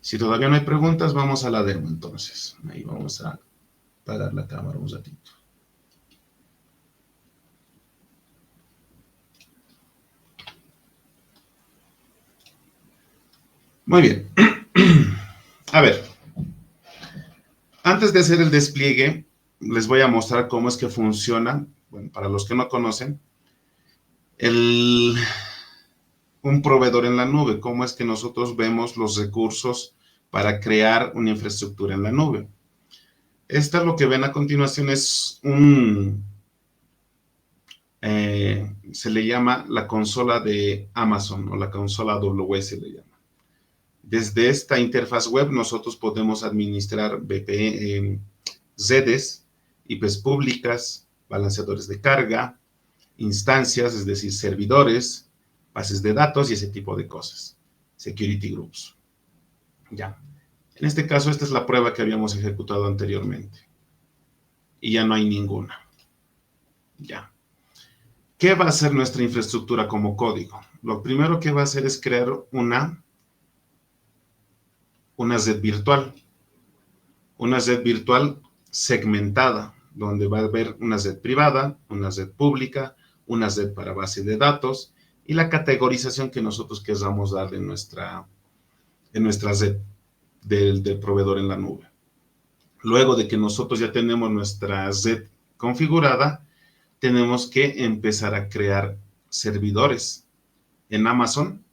[SPEAKER 3] Si todavía no hay preguntas, vamos a la demo entonces. Ahí vamos a apagar la cámara un ratito. Muy bien. A ver. Antes de hacer el despliegue, les voy a mostrar cómo es que funciona. Bueno, para los que no conocen, un proveedor en la nube, cómo es que nosotros vemos los recursos para crear una infraestructura en la nube. Esta, lo que ven a continuación, es se le llama la consola de Amazon, o la consola AWS le llama. Desde esta interfaz web nosotros podemos administrar redes, IPs públicas, balanceadores de carga, instancias, es decir, servidores, bases de datos y ese tipo de cosas. Security groups. Ya. En este caso, esta es la prueba que habíamos ejecutado anteriormente. Y ya no hay ninguna. Ya. ¿Qué va a hacer nuestra infraestructura como código? Lo primero que va a hacer es crear una red virtual. Una red virtual segmentada, donde va a haber una red privada, una red pública, una red para base de datos y la categorización que nosotros queramos darle en nuestra red del proveedor en la nube. Luego de que nosotros ya tenemos nuestra red configurada, tenemos que empezar a crear servidores. En Amazon,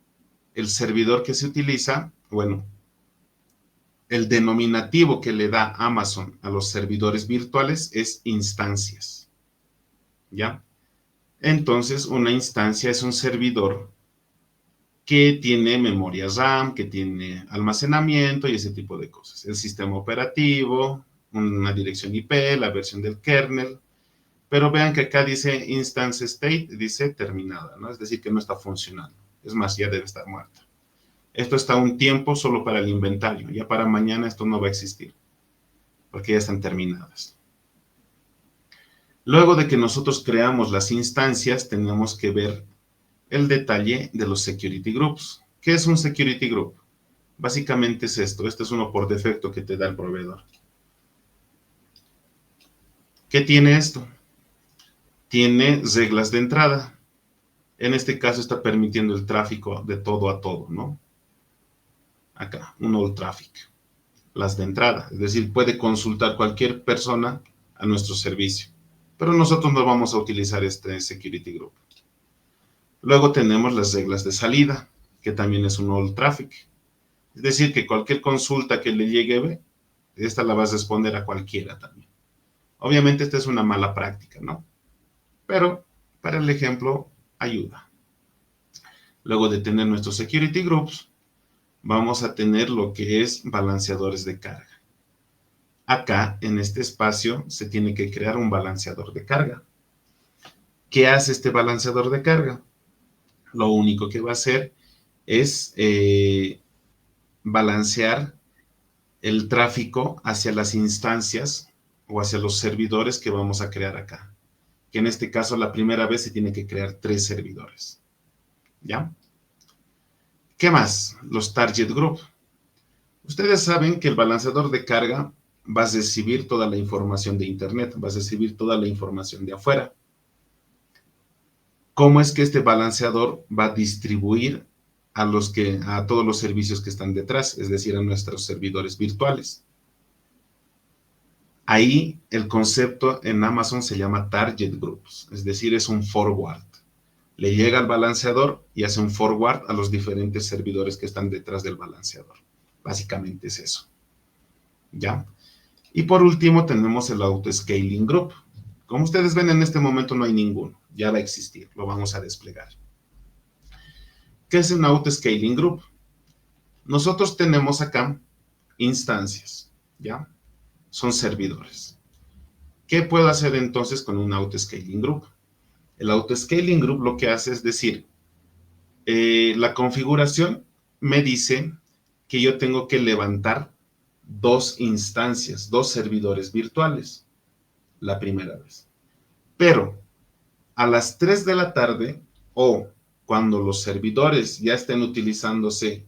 [SPEAKER 3] el servidor que se utiliza, bueno, el denominativo que le da Amazon a los servidores virtuales es instancias. ¿Ya? Entonces, una instancia es un servidor que tiene memoria RAM, que tiene almacenamiento y ese tipo de cosas. El sistema operativo, una dirección IP, la versión del kernel. Pero vean que acá dice instance state, dice terminada, ¿no? Es decir, que no está funcionando. Es más, ya debe estar muerta. Esto está un tiempo solo para el inventario. Ya para mañana esto no va a existir, porque ya están terminadas. Luego de que nosotros creamos las instancias, tenemos que ver el detalle de los security groups. ¿Qué es un security group? Básicamente es esto. Este es uno por defecto que te da el proveedor. ¿Qué tiene esto? Tiene reglas de entrada. En este caso está permitiendo el tráfico de todo a todo, ¿no? Acá, un all traffic. Las de entrada. Es decir, puede consultar cualquier persona a nuestro servicio. Pero nosotros no vamos a utilizar este security group. Luego tenemos las reglas de salida, que también es un all traffic. Es decir, que cualquier consulta que le llegue, esta la vas a responder a cualquiera también. Obviamente esta es una mala práctica, ¿no? Pero para el ejemplo ayuda. Luego de tener nuestros security groups, vamos a tener lo que es balanceadores de carga. Acá, en este espacio, se tiene que crear un balanceador de carga. ¿Qué hace este balanceador de carga? Lo único que va a hacer es balancear el tráfico hacia las instancias o hacia los servidores que vamos a crear acá. Que en este caso, la primera vez se tiene que crear 3 servidores. ¿Ya? ¿Qué más? Los target group. Ustedes saben que el balanceador de carga va a recibir toda la información de Internet, va a recibir toda la información de afuera. ¿Cómo es que este balanceador va a distribuir a todos los servicios que están detrás, es decir, a nuestros servidores virtuales? Ahí el concepto en Amazon se llama target groups, es decir, es un forward. Le llega al balanceador y hace un forward a los diferentes servidores que están detrás del balanceador. Básicamente es eso. ¿Ya? Y por último tenemos el auto-scaling group. Como ustedes ven, en este momento no hay ninguno. Ya va a existir, lo vamos a desplegar. ¿Qué es un auto-scaling group? Nosotros tenemos acá instancias, ¿ya? Son servidores. ¿Qué puedo hacer entonces con un auto-scaling group? El auto-scaling group lo que hace es decir, la configuración me dice que yo tengo que levantar 2 instancias, 2 servidores virtuales, la primera vez. Pero a las 3 de la tarde o cuando los servidores ya estén utilizándose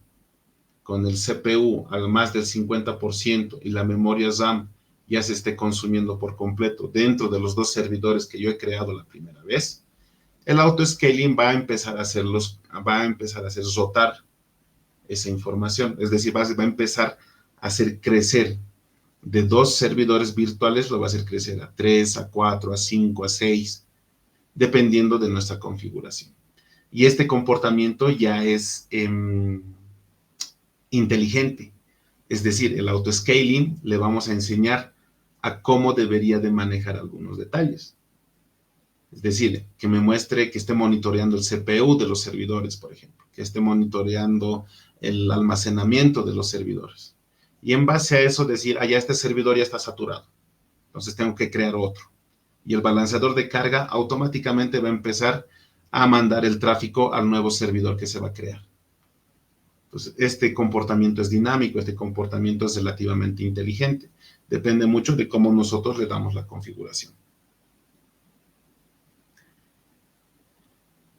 [SPEAKER 3] con el CPU al más del 50% y la memoria RAM ya se esté consumiendo por completo dentro de los 2 servidores que yo he creado la primera vez, el auto-scaling va a empezar a hacer rotar esa información. Es decir, va a empezar a hacer crecer de 2 servidores virtuales, lo va a hacer crecer a 3, a 4, a 5, a 6, dependiendo de nuestra configuración. Y este comportamiento ya es inteligente. Es decir, el auto-scaling le vamos a enseñar a cómo debería de manejar algunos detalles. Es decir, que me muestre que esté monitoreando el CPU de los servidores, por ejemplo, que esté monitoreando el almacenamiento de los servidores. Y en base a eso decir, ya este servidor ya está saturado, entonces tengo que crear otro. Y el balanceador de carga automáticamente va a empezar a mandar el tráfico al nuevo servidor que se va a crear. Entonces, este comportamiento es dinámico, este comportamiento es relativamente inteligente. Depende mucho de cómo nosotros le damos la configuración.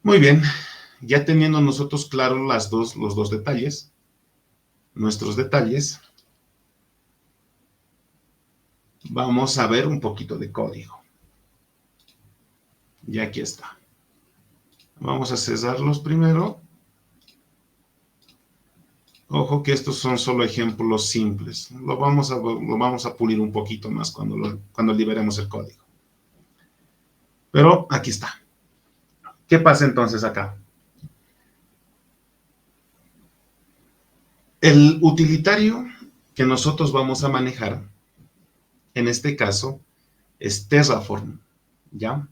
[SPEAKER 3] Muy bien, ya teniendo nosotros claros los dos detalles, nuestros detalles, vamos a ver un poquito de código. Y aquí está. Vamos a cesarlos primero. Ojo que estos son solo ejemplos simples. Lo vamos a pulir un poquito más cuando liberemos el código. Pero aquí está. ¿Qué pasa entonces acá? El utilitario que nosotros vamos a manejar, en este caso, es Terraform, ¿ya?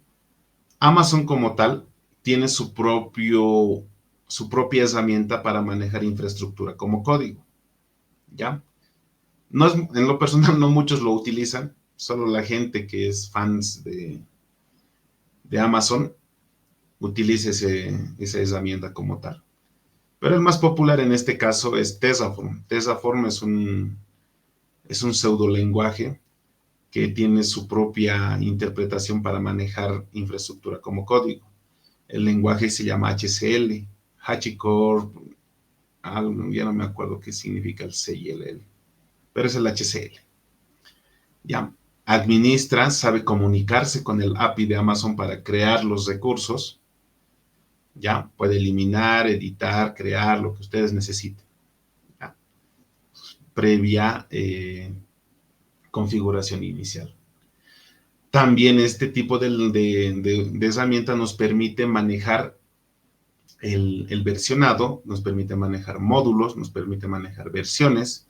[SPEAKER 3] Amazon como tal tiene su propia herramienta para manejar infraestructura como código, ¿ya? En lo personal no muchos lo utilizan, solo la gente que es fans de Amazon utiliza esa herramienta como tal. Pero el más popular en este caso es Terraform. Terraform es un pseudolenguaje que tiene su propia interpretación para manejar infraestructura como código. El lenguaje se llama HCL, HashiCorp, ya no me acuerdo qué significa el C y el L, pero es el HCL. Ya, administra, sabe comunicarse con el API de Amazon para crear los recursos. Ya, puede eliminar, editar, crear, lo que ustedes necesiten. Ya. Previa configuración inicial. También este tipo de herramienta nos permite manejar el versionado, nos permite manejar módulos, nos permite manejar versiones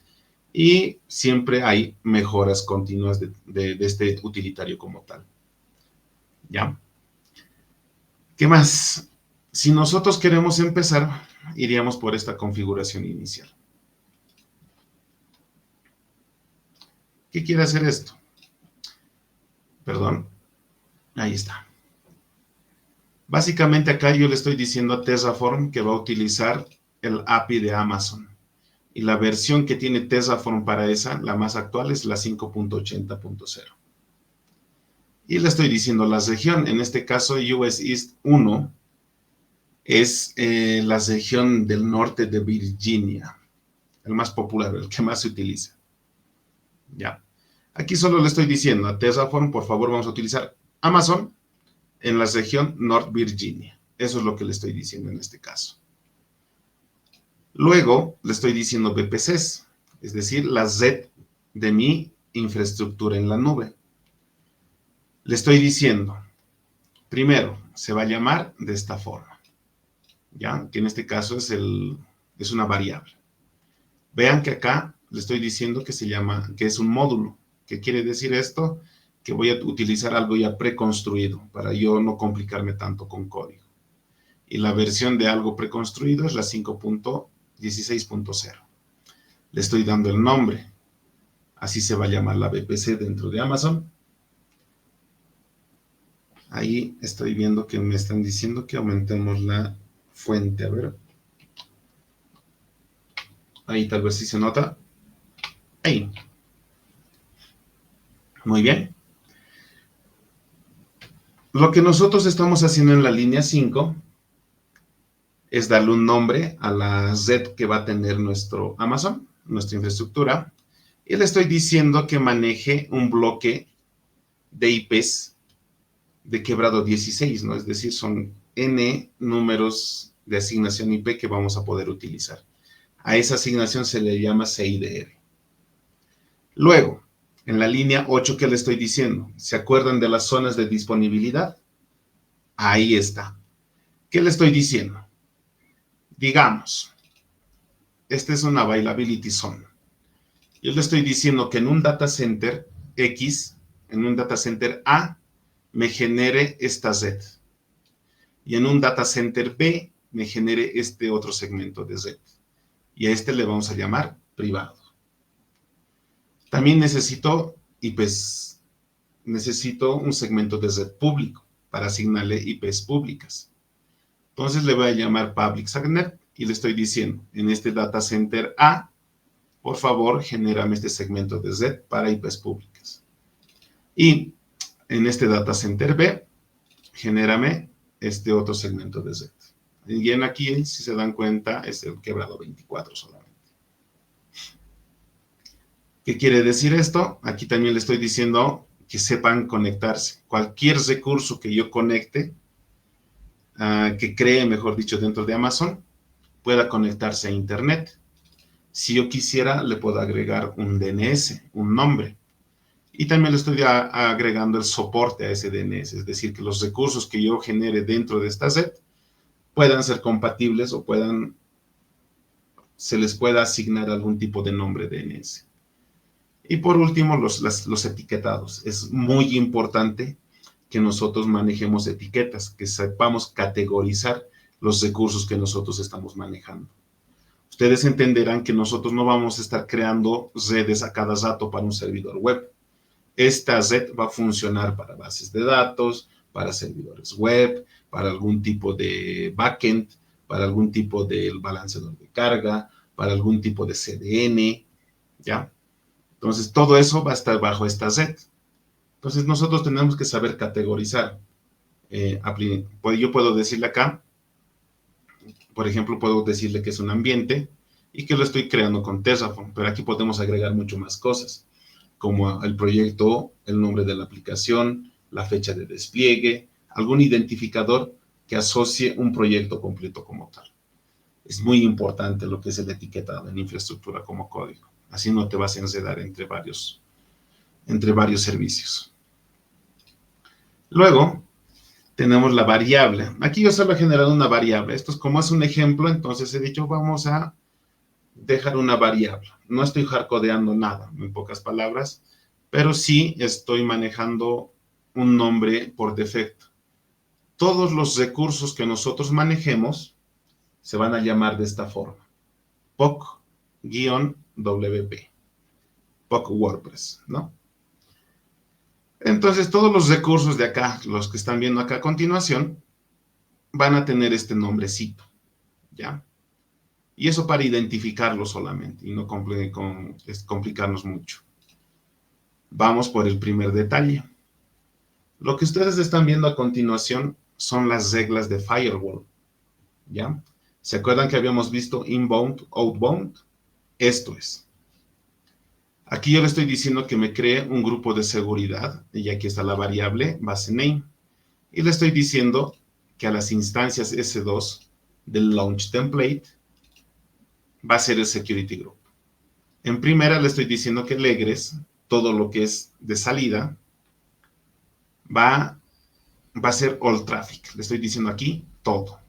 [SPEAKER 3] y siempre hay mejoras continuas de este utilitario como tal. ¿Ya? ¿Qué más? Si nosotros queremos empezar, iríamos por esta configuración inicial. ¿Qué quiere hacer esto? Perdón, ahí está. Básicamente acá yo le estoy diciendo a Terraform que va a utilizar el API de Amazon. Y la versión que tiene Terraform para esa, la más actual, es la 5.80.0. Y le estoy diciendo la región, en este caso US East 1, es la región del norte de Virginia, el más popular, el que más se utiliza. Ya. Aquí solo le estoy diciendo a Terraform, por favor, vamos a utilizar Amazon en la región North Virginia. Eso es lo que le estoy diciendo en este caso. Luego le estoy diciendo VPCs, es decir, la red de mi infraestructura en la nube. Le estoy diciendo, primero, se va a llamar de esta forma, ¿ya? Que en este caso es una variable. Vean que acá le estoy diciendo que se llama, que es un módulo. ¿Qué quiere decir esto? Que voy a utilizar algo ya preconstruido para yo no complicarme tanto con código. Y la versión de algo preconstruido es la 5.16.0. Le estoy dando el nombre. Así se va a llamar la VPC dentro de Amazon. Ahí estoy viendo que me están diciendo que aumentemos la fuente. A ver. Ahí tal vez sí se nota. Ahí. Muy bien. Lo que nosotros estamos haciendo en la línea 5 es darle un nombre a la red que va a tener nuestro Amazon, nuestra infraestructura, y le estoy diciendo que maneje un bloque de IPs de quebrado 16, ¿no? Es decir, son N números de asignación IP que vamos a poder utilizar. A esa asignación se le llama CIDR. Luego, en la línea 8, ¿qué le estoy diciendo? ¿Se acuerdan de las zonas de disponibilidad? Ahí está. ¿Qué le estoy diciendo? Digamos, esta es una availability zone. Yo le estoy diciendo que en un data center X, en un data center A, me genere esta red. Y en un data center B, me genere este otro segmento de red. Y a este le vamos a llamar privado. También necesito IPs, necesito un segmento de red público para asignarle IPs públicas. Entonces le voy a llamar Public Subnet y le estoy diciendo, en este data center A, por favor, genérame este segmento de red para IPs públicas. Y en este data center B, genérame este otro segmento de red. Y en aquí, si se dan cuenta, es el quebrado 24 solamente. ¿Qué quiere decir esto? Aquí también le estoy diciendo que sepan conectarse. Cualquier recurso que yo conecte, que cree, mejor dicho, dentro de Amazon, pueda conectarse a Internet. Si yo quisiera, le puedo agregar un DNS, un nombre. Y también le estoy agregando el soporte a ese DNS, es decir, que los recursos que yo genere dentro de esta red puedan ser compatibles o se les pueda asignar algún tipo de nombre DNS. Y por último, los etiquetados. Es muy importante que nosotros manejemos etiquetas, que sepamos categorizar los recursos que nosotros estamos manejando. Ustedes entenderán que nosotros no vamos a estar creando redes a cada rato para un servidor web. Esta red va a funcionar para bases de datos, para servidores web, para algún tipo de backend, para algún tipo de balanceador de carga, para algún tipo de CDN, ¿ya? Entonces, todo eso va a estar bajo esta red. Entonces, nosotros tenemos que saber categorizar. Yo puedo decirle acá, por ejemplo, puedo decirle que es un ambiente y que lo estoy creando con Terraform, pero aquí podemos agregar mucho más cosas, como el proyecto, el nombre de la aplicación, la fecha de despliegue, algún identificador que asocie un proyecto completo como tal. Es muy importante lo que es el etiquetado en infraestructura como código. Así no te vas a enredar entre varios servicios. Luego, tenemos la variable. Aquí yo solo he generado una variable. Esto es como es un ejemplo, entonces he dicho, vamos a dejar una variable. No estoy hardcodeando nada, en pocas palabras, pero sí estoy manejando un nombre por defecto. Todos los recursos que nosotros manejemos se van a llamar de esta forma. POC-WP. POC WordPress, ¿no? Entonces, todos los recursos de acá, los que están viendo acá a continuación, van a tener este nombrecito, ¿ya? Y eso para identificarlo solamente y no complicarnos mucho. Vamos por el primer detalle. Lo que ustedes están viendo a continuación son las reglas de Firewall. ¿ya? ¿Se acuerdan que habíamos visto inbound, outbound? Esto es. Aquí yo le estoy diciendo que me cree un grupo de seguridad, y aquí está la variable base name. Y le estoy diciendo que a las instancias S2 del launch template va a ser el security group. En primera le estoy diciendo que el egress, todo lo que es de salida, va a ser all traffic. Le estoy diciendo aquí todo.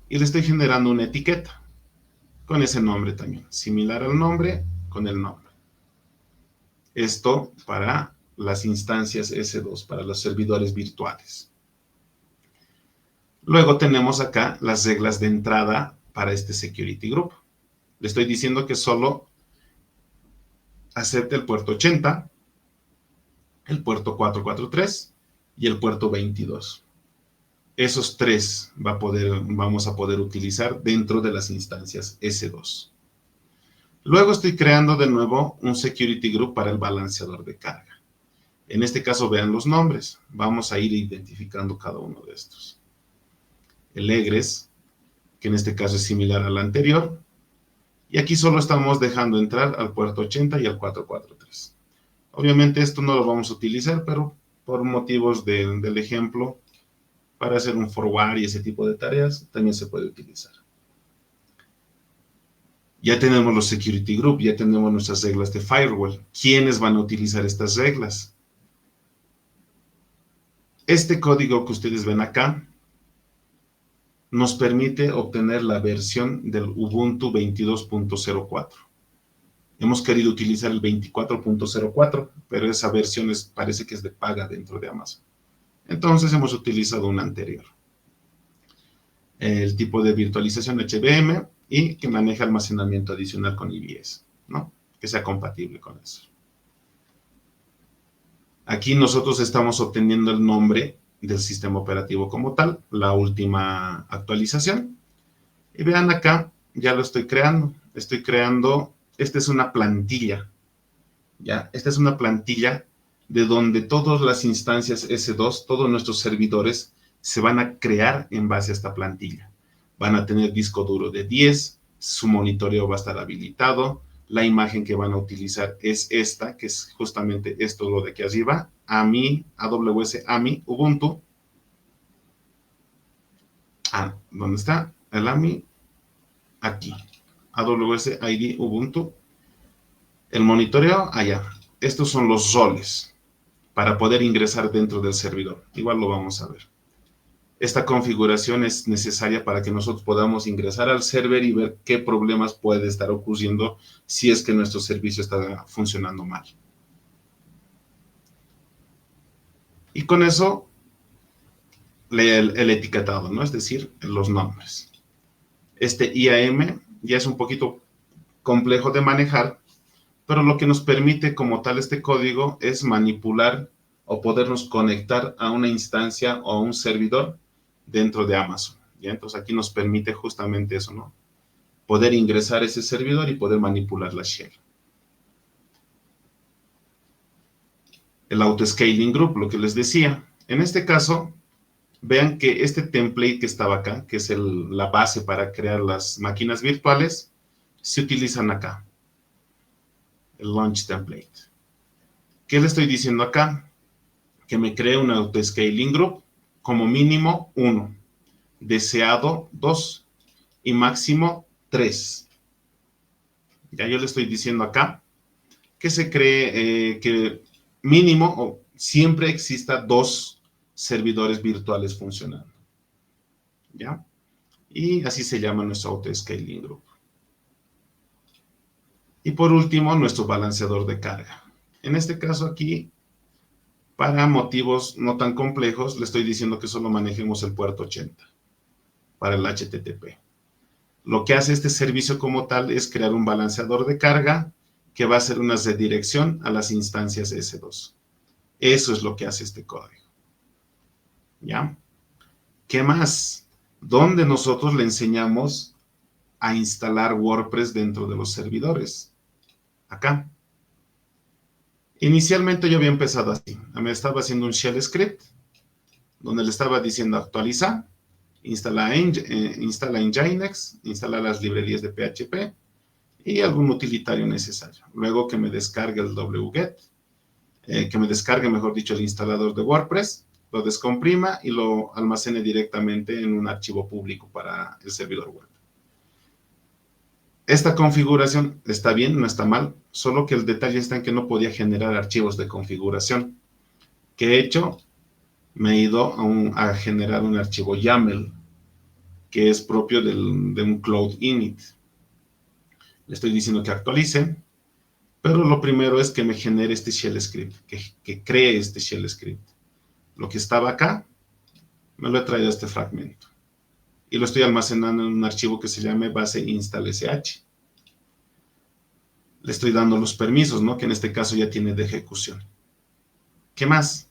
[SPEAKER 3] Y le estoy generando una etiqueta con ese nombre también, similar al nombre con el nombre. Esto para las instancias S2, para los servidores virtuales. Luego tenemos acá las reglas de entrada para este security group. Le estoy diciendo que solo acepte el puerto 80, el puerto 443 y el puerto 22. Esos tres vamos a poder utilizar dentro de las instancias S2. Luego estoy creando de nuevo un security group para el balanceador de carga. En este caso vean los nombres. Vamos a ir identificando cada uno de estos. El egress, que en este caso es similar al anterior. Y aquí solo estamos dejando entrar al puerto 80 y al 443. Obviamente esto no lo vamos a utilizar, pero por motivos del ejemplo, para hacer un forward y ese tipo de tareas, también se puede utilizar. Ya tenemos los security group, ya tenemos nuestras reglas de firewall. ¿Quiénes van a utilizar estas reglas? Este código que ustedes ven acá nos permite obtener la versión del Ubuntu 22.04. Hemos querido utilizar el 24.04, pero esa versión parece que es de paga dentro de Amazon. Entonces hemos utilizado una anterior. El tipo de virtualización HVM y que maneja almacenamiento adicional con IBS, ¿no? Que sea compatible con eso. Aquí nosotros estamos obteniendo el nombre del sistema operativo como tal, la última actualización. Y vean acá, ya lo estoy creando. Esta es una plantilla, ¿ya? Esta es una plantilla de donde todas las instancias S2, todos nuestros servidores, se van a crear en base a esta plantilla. Van a tener disco duro de 10, su monitoreo va a estar habilitado, la imagen que van a utilizar es esta, que es justamente esto, lo de aquí arriba, AWS AMI Ubuntu. ¿Dónde está? El AMI, aquí. AWS ID Ubuntu. El monitoreo, allá. Estos son los roles para poder ingresar dentro del servidor. Igual lo vamos a ver. Esta configuración es necesaria para que nosotros podamos ingresar al server y ver qué problemas puede estar ocurriendo si es que nuestro servicio está funcionando mal. Y con eso, el etiquetado, ¿no? Es decir, los nombres. Este IAM ya es un poquito complejo de manejar, pero lo que nos permite como tal este código es manipular o podernos conectar a una instancia o a un servidor dentro de Amazon. ¿Ya? Entonces aquí nos permite justamente eso, ¿no? Poder ingresar a ese servidor y poder manipular la shell. El auto-scaling group, lo que les decía. En este caso, vean que este template que estaba acá, que es la base para crear las máquinas virtuales, se utilizan acá. El launch template. ¿Qué le estoy diciendo acá? Que me cree un auto-scaling group, como mínimo 1, deseado 2 y máximo 3. Ya yo le estoy diciendo acá que se cree que mínimo o siempre exista 2 servidores virtuales funcionando. ¿Ya? Y así se llama nuestro auto-scaling group. Y por último, nuestro balanceador de carga. En este caso aquí, para motivos no tan complejos, le estoy diciendo que solo manejemos el puerto 80 para el HTTP. Lo que hace este servicio como tal es crear un balanceador de carga que va a hacer una redirección a las instancias S2. Eso es lo que hace este código. ¿Ya? ¿Qué más? ¿Dónde nosotros le enseñamos a instalar WordPress dentro de los servidores? Acá. Inicialmente yo había empezado así. Me estaba haciendo un shell script donde le estaba diciendo actualiza instala Nginx, instala las librerías de PHP y algún utilitario necesario. Luego que me descargue el wget, que me descargue, mejor dicho, el instalador de WordPress, lo descomprima y lo almacene directamente en un archivo público para el servidor web. Esta configuración está bien, no está mal, solo que el detalle está en que no podía generar archivos de configuración. ¿Qué he hecho? Me he ido a generar un archivo YAML, que es propio de un Cloud Init. Le estoy diciendo que actualice, pero lo primero es que me genere este shell script, que cree este shell script. Lo que estaba acá, me lo he traído a este fragmento. Y lo estoy almacenando en un archivo que se llame base install.sh. Le estoy dando los permisos, ¿no? Que en este caso ya tiene de ejecución. ¿Qué más?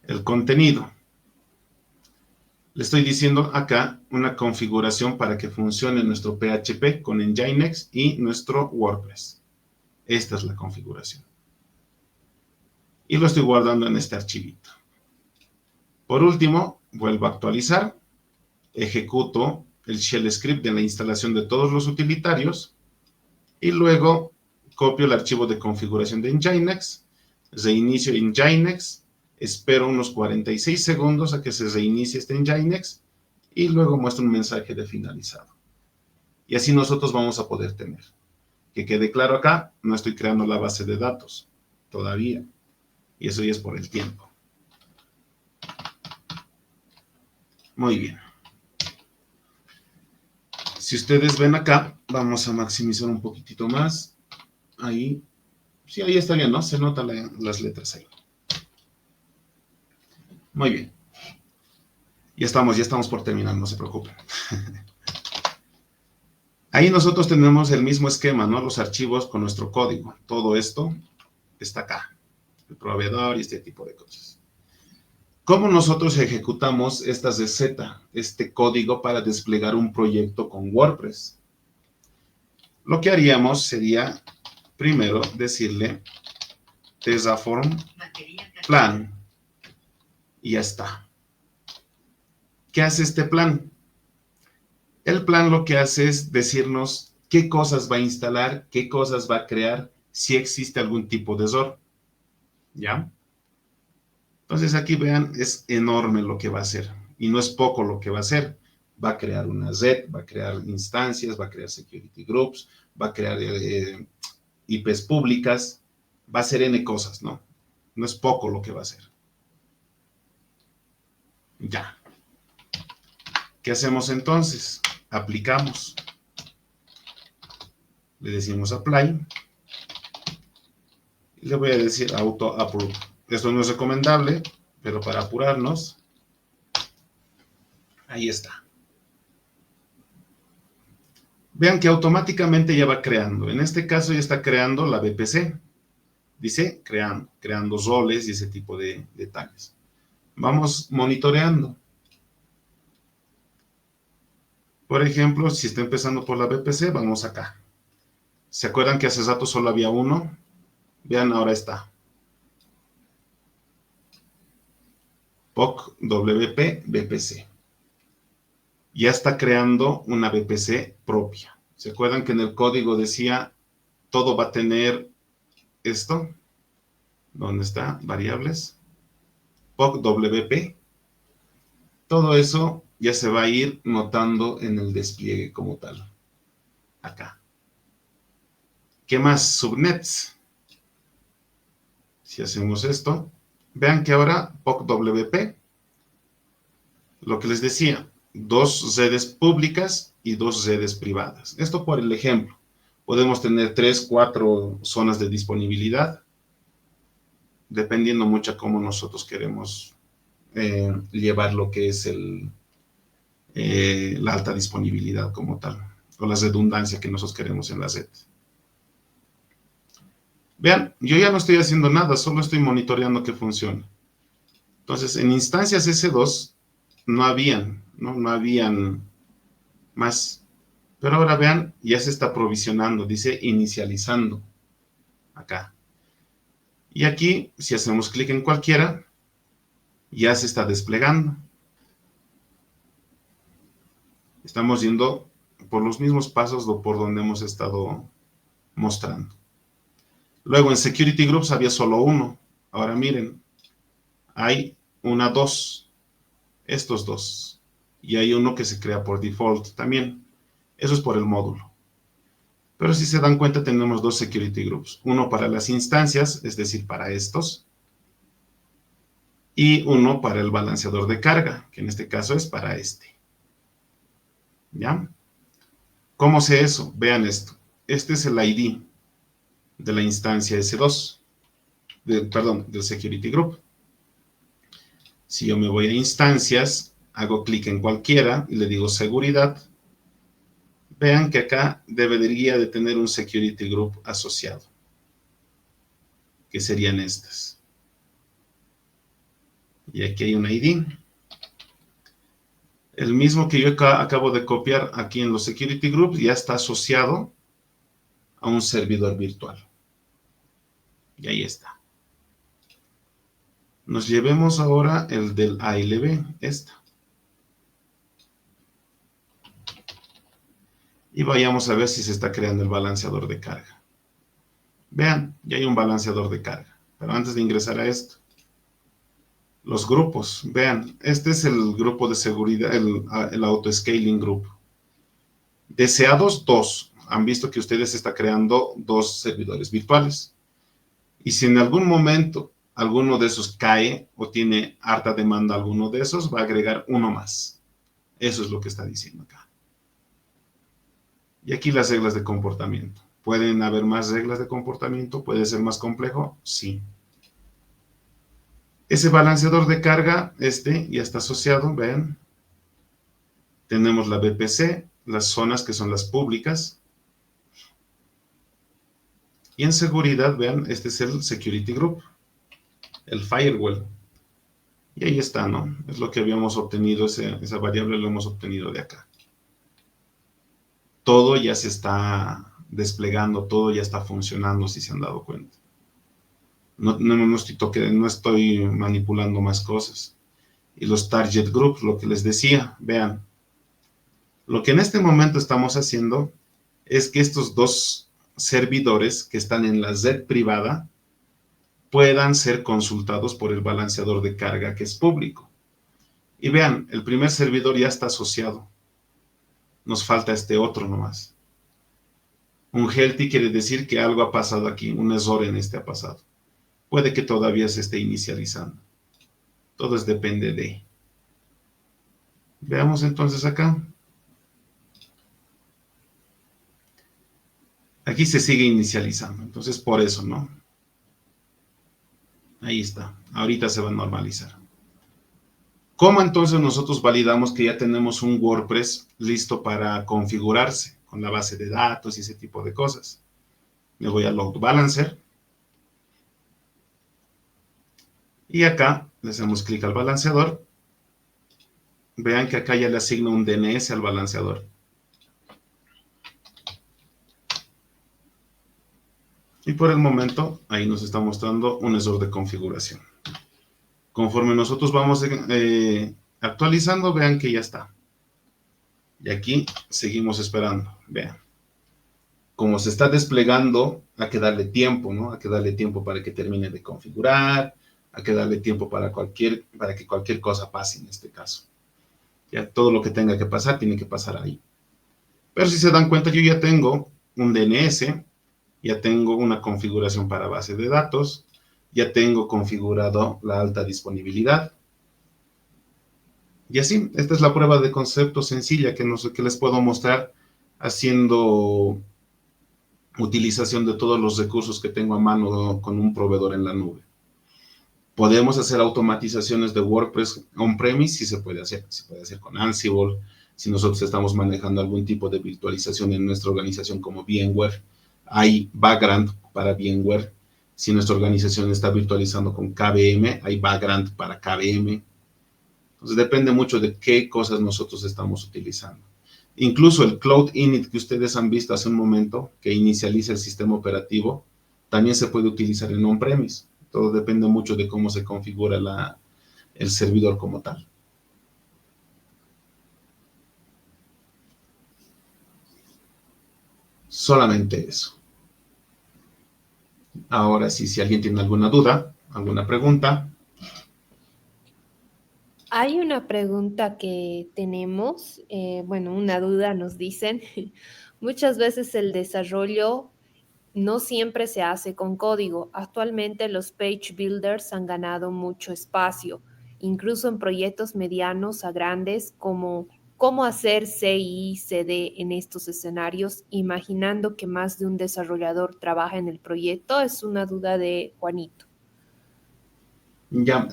[SPEAKER 3] El contenido. Le estoy diciendo acá una configuración para que funcione nuestro PHP con Nginx y nuestro WordPress. Esta es la configuración. Y lo estoy guardando en este archivito. Por último, vuelvo a actualizar. Ejecuto el shell script de la instalación de todos los utilitarios. Y luego copio el archivo de configuración de Nginx. Reinicio Nginx. Espero unos 46 segundos a que se reinicie este Nginx y luego muestro un mensaje de finalizado. Y así nosotros vamos a poder tener. Que quede claro acá, no estoy creando la base de datos todavía. Y eso ya es por el tiempo. Muy bien. Si ustedes ven acá, vamos a maximizar un poquitito más. Ahí. Sí, ahí está bien, ¿no? Se notan las letras ahí. Muy bien. Ya estamos por terminar, no se preocupen. Ahí nosotros tenemos el mismo esquema, ¿no? Los archivos con nuestro código. Todo esto está acá. El proveedor y este tipo de cosas. ¿Cómo nosotros ejecutamos esta receta, este código para desplegar un proyecto con WordPress? Lo que haríamos sería, primero, decirle Terraform plan. Y ya está. ¿Qué hace este plan? El plan lo que hace es decirnos qué cosas va a instalar, qué cosas va a crear, si existe algún tipo de error. ¿Ya? Entonces aquí vean, es enorme lo que va a hacer. Y no es poco lo que va a hacer. Va a crear una red, va a crear instancias, va a crear security groups, va a crear IPs públicas, va a hacer N cosas, ¿no? No es poco lo que va a hacer. Ya. ¿Qué hacemos entonces? Aplicamos. Le decimos apply. Y le voy a decir auto approve. Esto no es recomendable, pero para apurarnos, ahí está. Vean que automáticamente ya va creando. En este caso ya está creando la VPC. Dice creando roles y ese tipo de detalles. Vamos monitoreando. Por ejemplo, si está empezando por la VPC, vamos acá. ¿Se acuerdan que hace rato solo había uno? Vean, ahora está. POC WP VPC. Ya está creando una VPC propia. ¿Se acuerdan que en el código decía todo va a tener esto? ¿Dónde está? Variables. POC WP. Todo eso ya se va a ir notando en el despliegue como tal. Acá. ¿Qué más? Subnets. Si hacemos esto, vean que ahora POC WP, lo que les decía, 2 redes públicas y 2 redes privadas. Esto por el ejemplo. Podemos tener 3, 4 zonas de disponibilidad, dependiendo mucho cómo nosotros queremos llevar lo que es la alta disponibilidad como tal, o la redundancia que nosotros queremos en la red. Vean, yo ya no estoy haciendo nada, solo estoy monitoreando que funcione. Entonces, en instancias S2 no habían más. Pero ahora vean, ya se está provisionando, dice inicializando. Acá. Y aquí, si hacemos clic en cualquiera, ya se está desplegando. Estamos yendo por los mismos pasos por donde hemos estado mostrando. Luego en Security Groups había solo uno. Ahora miren, hay dos, estos dos. Y hay uno que se crea por default también. Eso es por el módulo. Pero si se dan cuenta tenemos dos Security Groups. Uno para las instancias, es decir, para estos. Y uno para el balanceador de carga, que en este caso es para este. ¿Ya? ¿Cómo sé eso? Vean esto. Este es el ID de la instancia S2, del Security Group. Si yo me voy a instancias, hago clic en cualquiera y le digo seguridad, vean que acá debería de tener un Security Group asociado, que serían estas. Y aquí hay un ID. El mismo que yo acabo de copiar aquí en los Security Groups ya está asociado a un servidor virtual. Y ahí está. Nos llevemos ahora el del ALB, esta. Y vayamos a ver si se está creando el balanceador de carga. Vean, ya hay un balanceador de carga. Pero antes de ingresar a esto, los grupos, vean, este es el grupo de seguridad, el auto-scaling group. Deseados, 2. Han visto que ustedes están creando 2 servidores virtuales. Y si en algún momento alguno de esos cae o tiene harta demanda alguno de esos, va a agregar uno más. Eso es lo que está diciendo acá. Y aquí las reglas de comportamiento. ¿Pueden haber más reglas de comportamiento? ¿Puede ser más complejo? Sí. Ese balanceador de carga, ya está asociado, vean. Tenemos la VPC, las zonas que son las públicas. Y en seguridad, vean, este es el Security Group, el Firewall. Y ahí está, ¿no? Es lo que habíamos obtenido, esa variable lo hemos obtenido de acá. Todo ya se está desplegando, todo ya está funcionando, si se han dado cuenta. No estoy manipulando más cosas. Y los Target Groups, lo que les decía, vean. Lo que en este momento estamos haciendo es que estos 2 servidores que están en la red privada puedan ser consultados por el balanceador de carga que es público. Y vean, el primer servidor ya está asociado. Nos falta este otro nomás. Un healthy quiere decir que algo ha pasado aquí, un error en este ha pasado. Puede que todavía se esté inicializando. Todo depende de. Veamos entonces acá. Aquí se sigue inicializando, entonces por eso, ¿no? Ahí está, ahorita se va a normalizar. ¿Cómo entonces nosotros validamos que ya tenemos un WordPress listo para configurarse con la base de datos y ese tipo de cosas? Me voy a Load Balancer. Y acá le hacemos clic al balanceador. Vean que acá ya le asigno un DNS al balanceador. Y por el momento, ahí nos está mostrando un error de configuración. Conforme nosotros vamos actualizando, vean que ya está. Y aquí seguimos esperando, vean. Como se está desplegando, hay que darle tiempo, ¿no? Hay que darle tiempo para que termine de configurar, hay que darle tiempo para que cualquier cosa pase en este caso. Ya todo lo que tenga que pasar, tiene que pasar ahí. Pero si se dan cuenta, yo ya tengo un DNS, ya tengo una configuración para base de datos, ya tengo configurado la alta disponibilidad. Y así, esta es la prueba de concepto sencilla que les puedo mostrar haciendo utilización de todos los recursos que tengo a mano con un proveedor en la nube. Podemos hacer automatizaciones de WordPress on-premise, sí se puede hacer con Ansible, si nosotros estamos manejando algún tipo de virtualización en nuestra organización como VMware, hay Vagrant para VMware. Si nuestra organización está virtualizando con KVM, hay Vagrant para KVM. Entonces depende mucho de qué cosas nosotros estamos utilizando. Incluso el Cloud Init que ustedes han visto hace un momento, que inicializa el sistema operativo, también se puede utilizar en on-premise. Todo depende mucho de cómo se configura el servidor como tal. Solamente eso. Ahora sí, si alguien tiene alguna duda, alguna pregunta.
[SPEAKER 2] Hay una pregunta que tenemos, bueno, una duda nos dicen. Muchas veces el desarrollo no siempre se hace con código. Actualmente los page builders han ganado mucho espacio, incluso en proyectos medianos a grandes, como cómo hacer CI, CD en estos escenarios, imaginando que más de un desarrollador trabaja en el proyecto. Es una duda de Juanito.
[SPEAKER 3] Ya,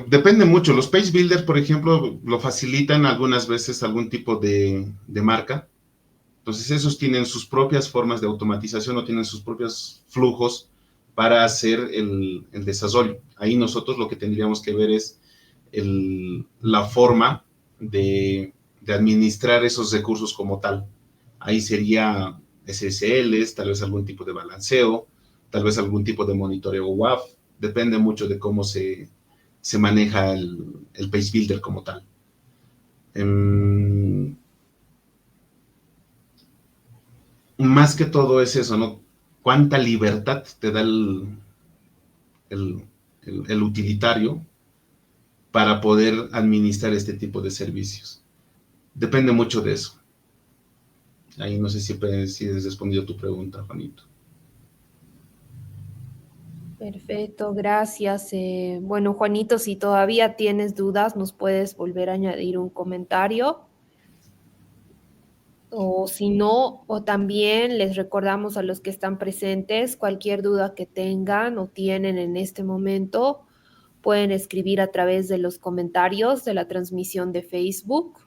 [SPEAKER 3] depende mucho. Los page builders, por ejemplo, lo facilitan algunas veces algún tipo de marca. Entonces, esos tienen sus propias formas de automatización o tienen sus propios flujos para hacer el desarrollo. Ahí nosotros lo que tendríamos que ver es la forma de administrar esos recursos como tal. Ahí sería SSLs, tal vez algún tipo de balanceo, tal vez algún tipo de monitoreo WAF. Depende mucho de cómo se maneja el page builder como tal. Más que todo es eso, ¿no? ¿Cuánta libertad te da el utilitario para poder administrar este tipo de servicios? Depende mucho de eso. Ahí no sé si has respondido tu pregunta, Juanito.
[SPEAKER 2] Perfecto, gracias. Bueno, Juanito, si todavía tienes dudas, nos puedes volver a añadir un comentario. O si no, o también les recordamos a los que están presentes, cualquier duda que tengan o tienen en este momento, pueden escribir a través de los comentarios de la transmisión de Facebook,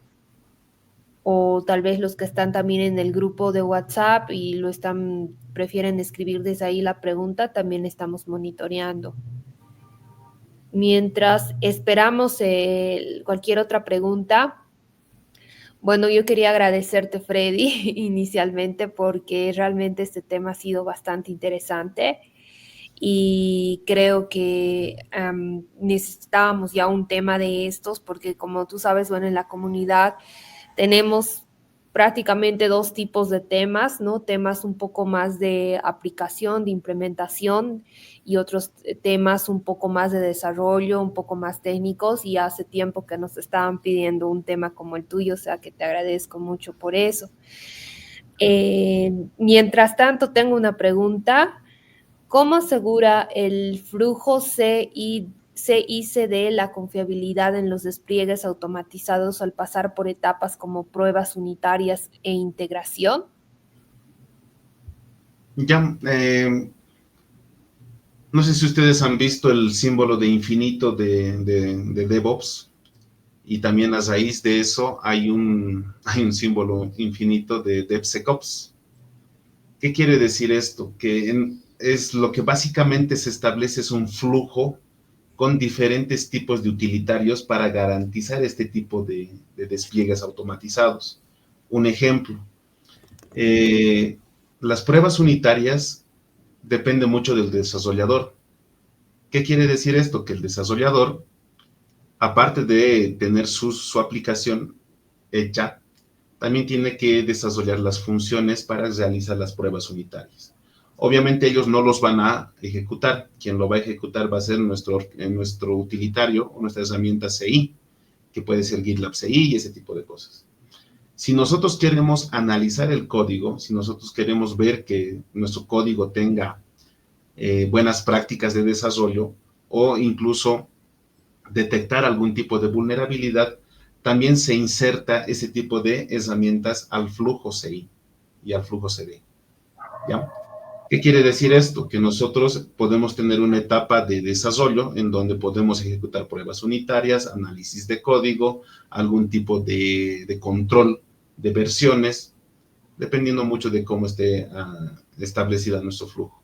[SPEAKER 2] o tal vez los que están también en el grupo de WhatsApp y prefieren escribir desde ahí la pregunta, también estamos monitoreando. Mientras esperamos cualquier otra pregunta, bueno, yo quería agradecerte, Freddy, inicialmente, porque realmente este tema ha sido bastante interesante y creo que necesitábamos ya un tema de estos, porque como tú sabes, bueno, en la comunidad tenemos prácticamente dos tipos de temas, ¿no? Temas un poco más de aplicación, de implementación, y otros temas un poco más de desarrollo, un poco más técnicos, y hace tiempo que nos estaban pidiendo un tema como el tuyo, o sea que te agradezco mucho por eso. Mientras tanto, tengo una pregunta. ¿Cómo asegura el flujo CI/CD la confiabilidad en los despliegues automatizados al pasar por etapas como pruebas unitarias e integración?
[SPEAKER 3] Ya, no sé si ustedes han visto el símbolo de infinito de DevOps, y también a raíz de eso hay un símbolo infinito de DevSecOps. ¿Qué quiere decir esto? Que es lo que básicamente se establece es un flujo con diferentes tipos de utilitarios para garantizar este tipo de despliegues automatizados. Un ejemplo, las pruebas unitarias depende mucho del desarrollador. ¿Qué quiere decir esto? Que el desarrollador, aparte de tener su aplicación hecha, también tiene que desarrollar las funciones para realizar las pruebas unitarias. Obviamente ellos no los van a ejecutar. Quien lo va a ejecutar va a ser nuestro utilitario o nuestra herramienta CI, que puede ser GitLab CI y ese tipo de cosas. Si nosotros queremos analizar el código, si nosotros queremos ver que nuestro código tenga buenas prácticas de desarrollo o incluso detectar algún tipo de vulnerabilidad, también se inserta ese tipo de herramientas al flujo CI y al flujo CD. ¿Ya? ¿Qué quiere decir esto? Que nosotros podemos tener una etapa de desarrollo en donde podemos ejecutar pruebas unitarias, análisis de código, algún tipo de control de versiones, dependiendo mucho de cómo esté establecida nuestro flujo.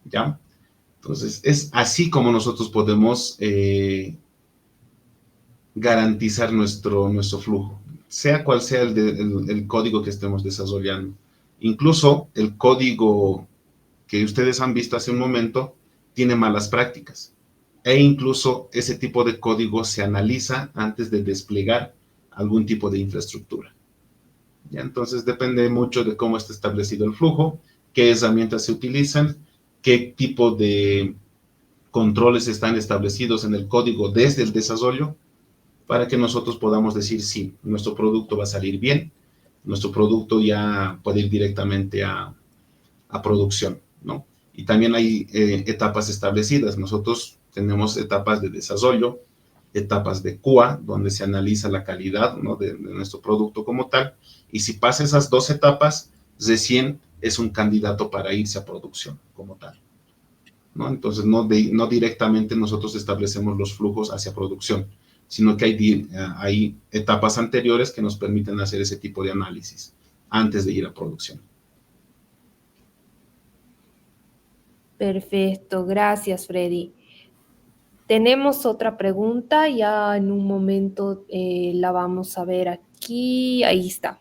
[SPEAKER 3] ¿Ya? Entonces, es así como nosotros podemos garantizar nuestro flujo, sea cual sea el código que estemos desarrollando. Incluso el código que ustedes han visto hace un momento tiene malas prácticas. E incluso ese tipo de código se analiza antes de desplegar algún tipo de infraestructura. ¿Ya? Entonces depende mucho de cómo está establecido el flujo, qué herramientas se utilizan, qué tipo de controles están establecidos en el código desde el desarrollo, para que nosotros podamos decir, sí, nuestro producto va a salir bien, nuestro producto ya puede ir directamente a producción, ¿no? Y también hay etapas establecidas. Nosotros tenemos etapas de desarrollo, etapas de QA, donde se analiza la calidad, ¿no?, de nuestro producto como tal, y si pasa esas dos etapas, recién es un candidato para irse a producción como tal, ¿no? Entonces, no directamente nosotros establecemos los flujos hacia producción, sino que hay etapas anteriores que nos permiten hacer ese tipo de análisis antes de ir a producción.
[SPEAKER 2] Perfecto, gracias, Freddy. Tenemos otra pregunta, ya en un momento la vamos a ver aquí. Ahí está.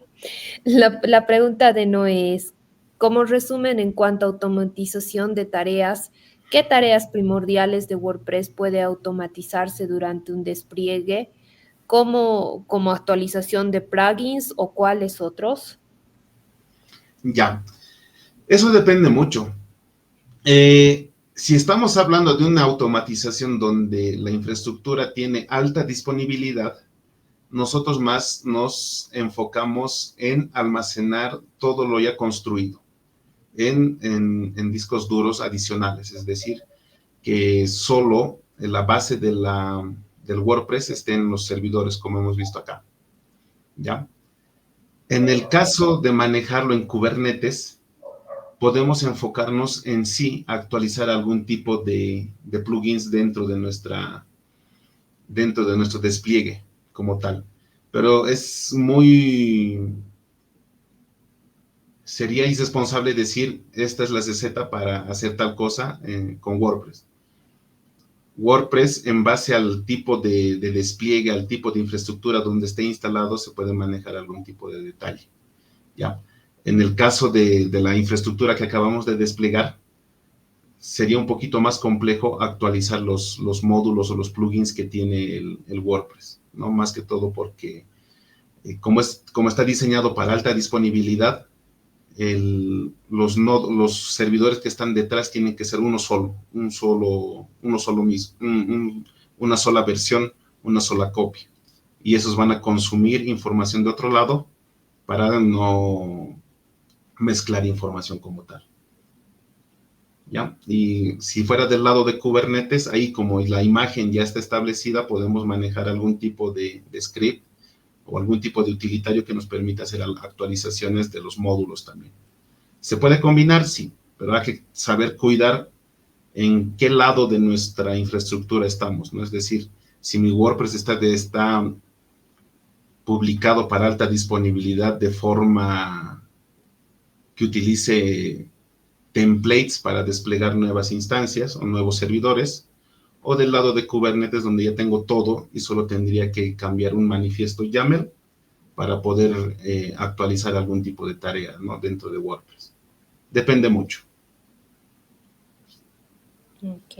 [SPEAKER 2] La pregunta de Noé es, como resumen en cuanto a automatización de tareas, ¿qué tareas primordiales de WordPress puede automatizarse durante un despliegue? ¿Como actualización de plugins o cuáles otros?
[SPEAKER 3] Ya, eso depende mucho. Si estamos hablando de una automatización donde la infraestructura tiene alta disponibilidad, nosotros más nos enfocamos en almacenar todo lo ya construido en discos duros adicionales, es decir, que solo la base del WordPress esté en los servidores, como hemos visto acá, ¿ya? En el caso de manejarlo en Kubernetes, podemos enfocarnos en sí a actualizar algún tipo de plugins dentro de nuestro despliegue como tal. Pero sería irresponsable decir, esta es la receta para hacer tal cosa con WordPress. WordPress, en base al tipo de despliegue, al tipo de infraestructura donde esté instalado, se puede manejar algún tipo de detalle, ¿ya? En el caso de la infraestructura que acabamos de desplegar, sería un poquito más complejo actualizar los módulos o los plugins que tiene el WordPress, ¿no? Más que todo porque como está diseñado para alta disponibilidad, los servidores que están detrás tienen que ser uno solo mismo, una sola versión, una sola copia. Y esos van a consumir información de otro lado para no mezclar información como tal, ¿ya? Y si fuera del lado de Kubernetes, ahí como la imagen ya está establecida, podemos manejar algún tipo de script o algún tipo de utilitario que nos permita hacer actualizaciones de los módulos también. ¿Se puede combinar? Sí, pero hay que saber cuidar en qué lado de nuestra infraestructura estamos, ¿no? Es decir, si mi WordPress está publicado para alta disponibilidad de forma que utilice templates para desplegar nuevas instancias o nuevos servidores, o del lado de Kubernetes donde ya tengo todo y solo tendría que cambiar un manifiesto YAML para poder actualizar algún tipo de tarea, ¿no?, dentro de WordPress. Depende mucho.
[SPEAKER 2] Ok,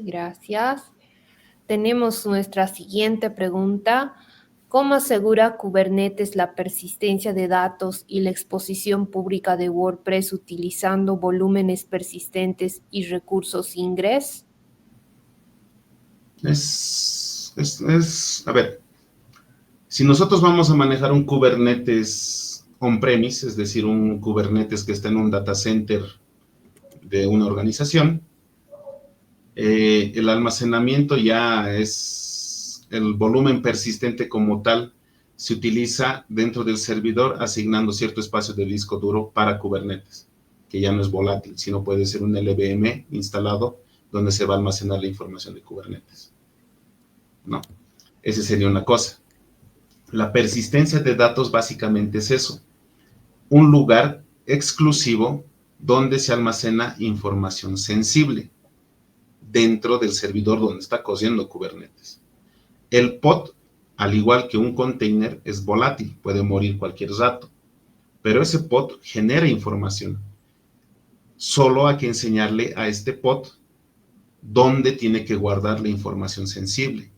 [SPEAKER 2] gracias. Tenemos nuestra siguiente pregunta. ¿Cómo asegura Kubernetes la persistencia de datos y la exposición pública de WordPress utilizando volúmenes persistentes y recursos ingres?
[SPEAKER 3] A ver, si nosotros vamos a manejar un Kubernetes on-premise, es decir, un Kubernetes que está en un data center de una organización, el almacenamiento ya es el volumen persistente como tal, se utiliza dentro del servidor asignando cierto espacio de disco duro para Kubernetes, que ya no es volátil, sino puede ser un LVM instalado donde se va a almacenar la información de Kubernetes, ¿no? Esa sería una cosa. La persistencia de datos básicamente es eso, un lugar exclusivo donde se almacena información sensible dentro del servidor donde está corriendo Kubernetes. El pod, al igual que un container, es volátil, puede morir cualquier rato, pero ese pod genera información. Solo hay que enseñarle a este pod dónde tiene que guardar la información sensible.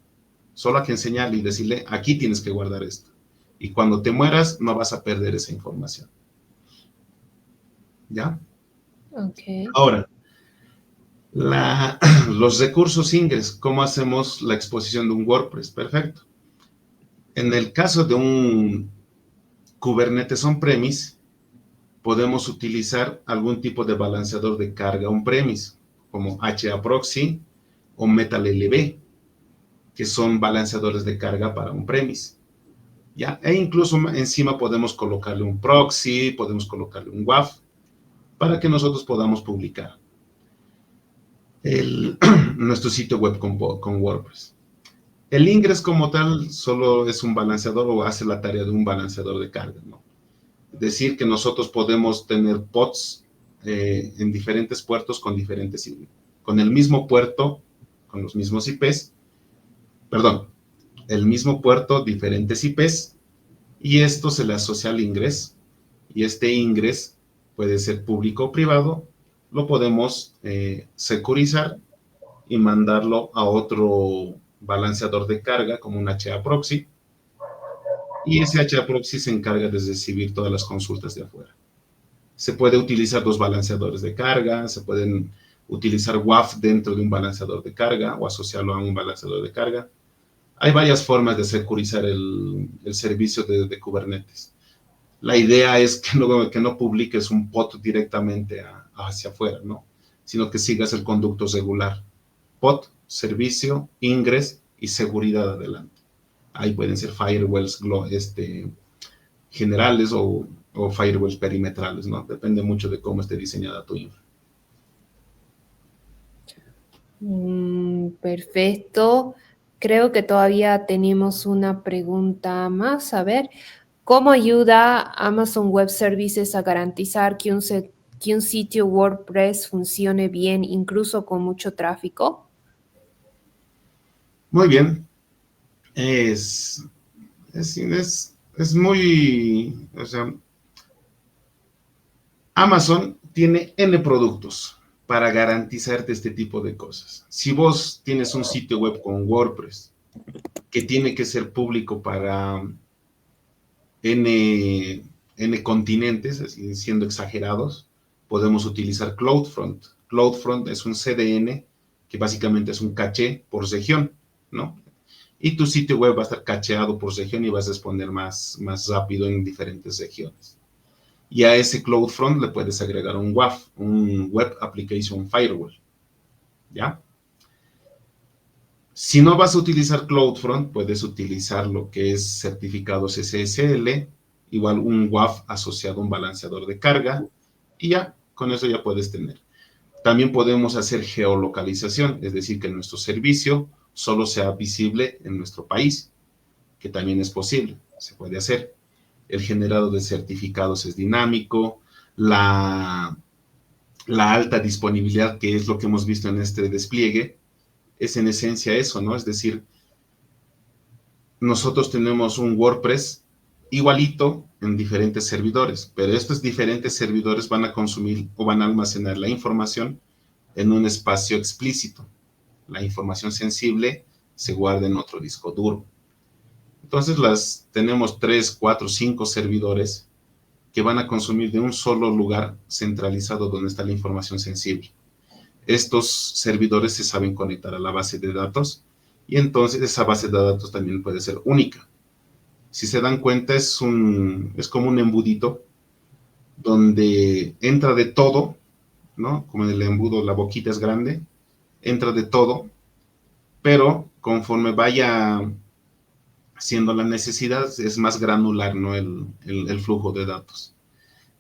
[SPEAKER 3] Solo hay que enseñarle y decirle, aquí tienes que guardar esto. Y cuando te mueras, no vas a perder esa información. ¿Ya?
[SPEAKER 2] Ok.
[SPEAKER 3] Ahora, los recursos Ingress, ¿cómo hacemos la exposición de un WordPress? Perfecto. En el caso de un Kubernetes on-premise, podemos utilizar algún tipo de balanceador de carga on-premise, como HAProxy o MetalLB, que son balanceadores de carga para on-premise. ¿Ya? E incluso encima podemos colocarle un proxy, podemos colocarle un WAF, para que nosotros podamos publicar nuestro sitio web con WordPress. El Ingress como tal solo es un balanceador o hace la tarea de un balanceador de carga, ¿no? Es decir, que nosotros podemos tener pods en diferentes puertos con el mismo puerto, con los mismos IPs, perdón, el mismo puerto, diferentes IPs, y esto se le asocia al Ingress, y este Ingress puede ser público o privado, lo podemos securizar y mandarlo a otro balanceador de carga como un HAProxy, y ese HAProxy se encarga de recibir todas las consultas de afuera. Se puede utilizar dos balanceadores de carga, se pueden utilizar WAF dentro de un balanceador de carga o asociarlo a un balanceador de carga. Hay varias formas de securizar el servicio de Kubernetes. La idea es que no publiques un pod directamente hacia afuera, ¿no? Sino que sigas el conducto regular. Pod, servicio, ingress y seguridad adelante. Ahí pueden ser firewalls generales o firewalls perimetrales, ¿no? Depende mucho de cómo esté diseñada tu infra.
[SPEAKER 2] Perfecto. Creo que todavía tenemos una pregunta más. A ver, ¿cómo ayuda Amazon Web Services a garantizar que un sitio WordPress funcione bien, incluso con mucho tráfico?
[SPEAKER 3] Muy bien. Es muy, o sea, Amazon tiene N productos para garantizarte este tipo de cosas. Si vos tienes un sitio web con WordPress que tiene que ser público para N continentes, así siendo exagerados, podemos utilizar CloudFront. CloudFront es un CDN que básicamente es un caché por región, ¿no? Y tu sitio web va a estar cacheado por región y vas a responder más rápido en diferentes regiones. Y a ese CloudFront le puedes agregar un WAF, un Web Application Firewall, ¿ya? Si no vas a utilizar CloudFront, puedes utilizar lo que es certificados SSL, igual un WAF asociado a un balanceador de carga, y ya, con eso ya puedes tener. También podemos hacer geolocalización, es decir, que nuestro servicio solo sea visible en nuestro país, que también es posible, se puede hacer. El generado de certificados es dinámico, la alta disponibilidad, que es lo que hemos visto en este despliegue, es en esencia eso, ¿no? Es decir, nosotros tenemos un WordPress igualito en diferentes servidores, pero estos diferentes servidores van a consumir o van a almacenar la información en un espacio explícito. La información sensible se guarda en otro disco duro. Entonces tenemos 3, 4, 5 servidores que van a consumir de un solo lugar centralizado donde está la información sensible. Estos servidores se saben conectar a la base de datos y entonces esa base de datos también puede ser única. Si se dan cuenta, es como un embudito donde entra de todo, ¿no? Como en el embudo la boquita es grande, entra de todo, pero conforme vaya siendo la necesidad, es más granular, ¿no? el flujo de datos.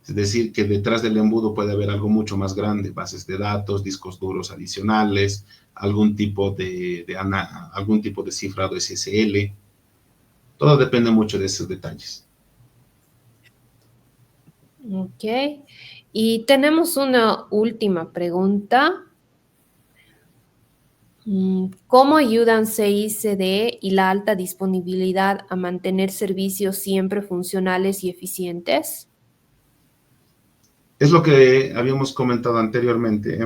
[SPEAKER 3] Es decir, que detrás del embudo puede haber algo mucho más grande, bases de datos, discos duros adicionales, algún tipo de cifrado SSL. Todo depende mucho de esos detalles.
[SPEAKER 2] Ok. Y tenemos una última pregunta. ¿Cómo ayudan CI/CD y la alta disponibilidad a mantener servicios siempre funcionales y eficientes?
[SPEAKER 3] Es lo que habíamos comentado anteriormente.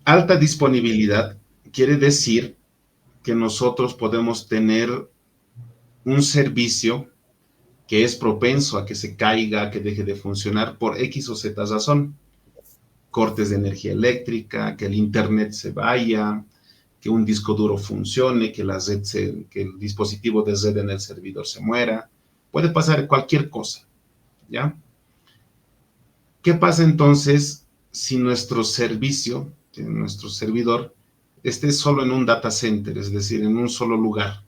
[SPEAKER 3] Alta disponibilidad quiere decir que nosotros podemos tener un servicio que es propenso a que se caiga, que deje de funcionar por X o Z razón. Cortes de energía eléctrica, que el internet se vaya, que un disco duro funcione, que que el dispositivo de red en el servidor se muera. Puede pasar cualquier cosa, ¿ya? ¿Qué pasa entonces si nuestro servicio, nuestro servidor, esté solo en un data center, es decir, en un solo lugar,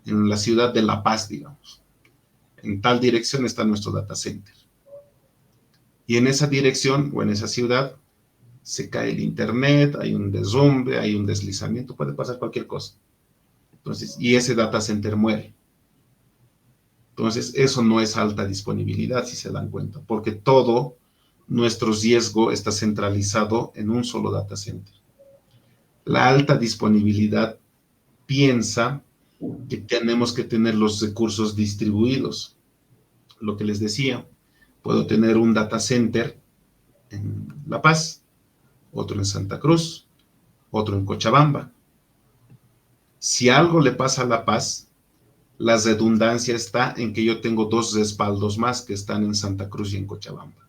[SPEAKER 3] en la ciudad de La Paz, digamos? En tal dirección está nuestro data center. Y en esa dirección o en esa ciudad se cae el internet, hay un derrumbe, hay un deslizamiento, puede pasar cualquier cosa. Entonces, y ese data center muere. Entonces, eso no es alta disponibilidad, si se dan cuenta, porque todo nuestro riesgo está centralizado en un solo data center. La alta disponibilidad piensa que tenemos que tener los recursos distribuidos. Lo que les decía, puedo tener un data center en La Paz, otro en Santa Cruz, otro en Cochabamba. Si algo le pasa a La Paz, la redundancia está en que yo tengo dos respaldos más que están en Santa Cruz y en Cochabamba.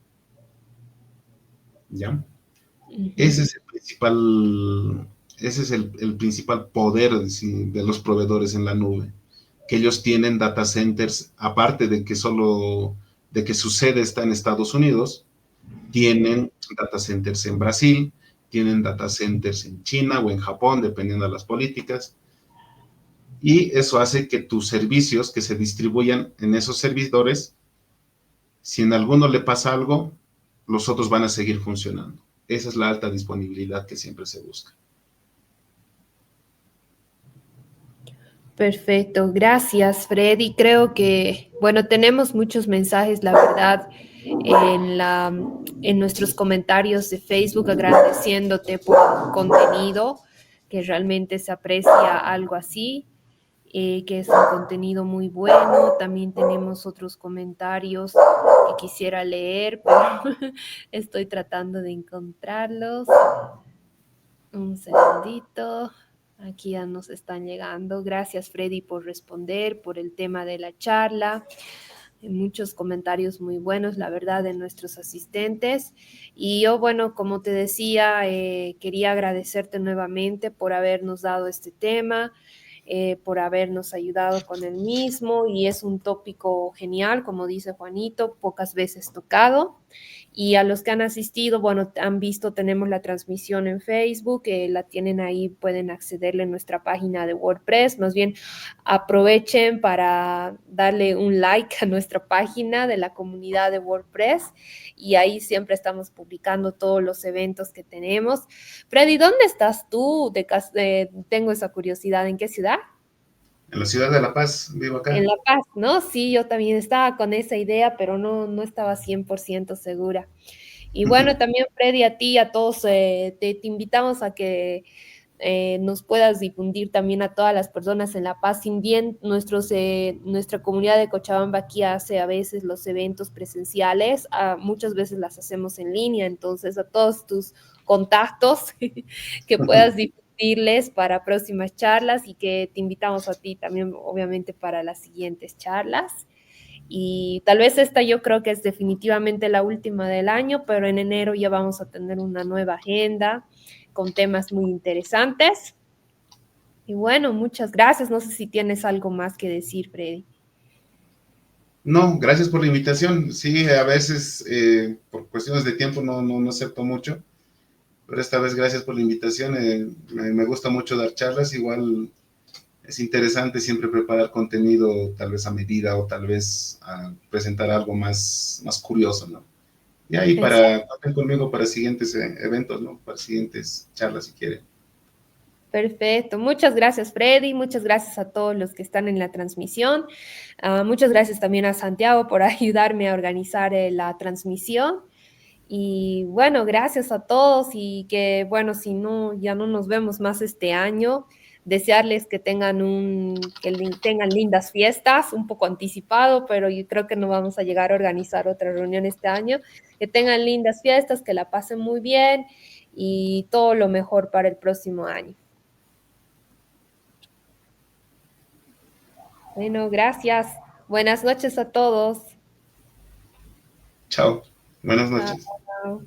[SPEAKER 3] ¿Ya? Ese es el principal poder de los proveedores en la nube, que ellos tienen data centers, aparte de que su sede está en Estados Unidos, tienen data centers en Brasil, tienen data centers en China o en Japón, dependiendo de las políticas, y eso hace que tus servicios que se distribuyan en esos servidores, si en alguno le pasa algo, los otros van a seguir funcionando. Esa es la alta disponibilidad que siempre se busca.
[SPEAKER 2] Perfecto, gracias, Freddy. Creo que, bueno, tenemos muchos mensajes, la verdad, en nuestros comentarios de Facebook, agradeciéndote por el contenido, que realmente se aprecia algo así, que es un contenido muy bueno. También tenemos otros comentarios que quisiera leer, pero estoy tratando de encontrarlos. Un segundito. Aquí ya nos están llegando. Gracias, Freddy, por responder, por el tema de la charla. Muchos comentarios muy buenos, la verdad, de nuestros asistentes. Y yo, bueno, como te decía, quería agradecerte nuevamente por habernos dado este tema, por habernos ayudado con el mismo. Y es un tópico genial, como dice Juanito, pocas veces tocado. Y a los que han asistido, bueno, han visto, tenemos la transmisión en Facebook, la tienen ahí, pueden accederle en nuestra página de WordPress. Más bien, aprovechen para darle un like a nuestra página de la comunidad de WordPress y ahí siempre estamos publicando todos los eventos que tenemos. Freddy, ¿dónde estás tú? Tengo esa curiosidad, ¿en qué ciudad?
[SPEAKER 3] En la ciudad de La Paz, vivo acá.
[SPEAKER 2] En La Paz, ¿no? Sí, yo también estaba con esa idea, pero no estaba 100% segura. Y bueno, también Freddy, a ti, a todos, te invitamos a que nos puedas difundir también a todas las personas en La Paz. Sin bien, nuestra comunidad de Cochabamba aquí hace a veces los eventos presenciales, muchas veces las hacemos en línea, entonces a todos tus contactos que puedas difundirles para próximas charlas y que te invitamos a ti también, obviamente, para las siguientes charlas. Y tal vez esta yo creo que es definitivamente la última del año, pero en enero ya vamos a tener una nueva agenda con temas muy interesantes. Y bueno, muchas gracias. No sé si tienes algo más que decir, Freddy.
[SPEAKER 3] No, gracias por la invitación. Sí, a veces por cuestiones de tiempo no acepto mucho, pero esta vez gracias por la invitación. Me gusta mucho dar charlas, igual es interesante siempre preparar contenido tal vez a medida o tal vez presentar algo más curioso, ¿no? Y ahí cuenten conmigo para siguientes eventos, ¿no? Para siguientes charlas si quieren.
[SPEAKER 2] Perfecto. Muchas gracias, Freddy. Muchas gracias a todos los que están en la transmisión. Muchas gracias también a Santiago por ayudarme a organizar la transmisión. Y bueno, gracias a todos y que, bueno, si no, ya no nos vemos más este año, desearles que tengan lindas fiestas, un poco anticipado, pero yo creo que no vamos a llegar a organizar otra reunión este año. Que tengan lindas fiestas, que la pasen muy bien y todo lo mejor para el próximo año. Bueno, gracias. Buenas noches a todos.
[SPEAKER 3] Chao. Buenas noches.
[SPEAKER 2] Chao.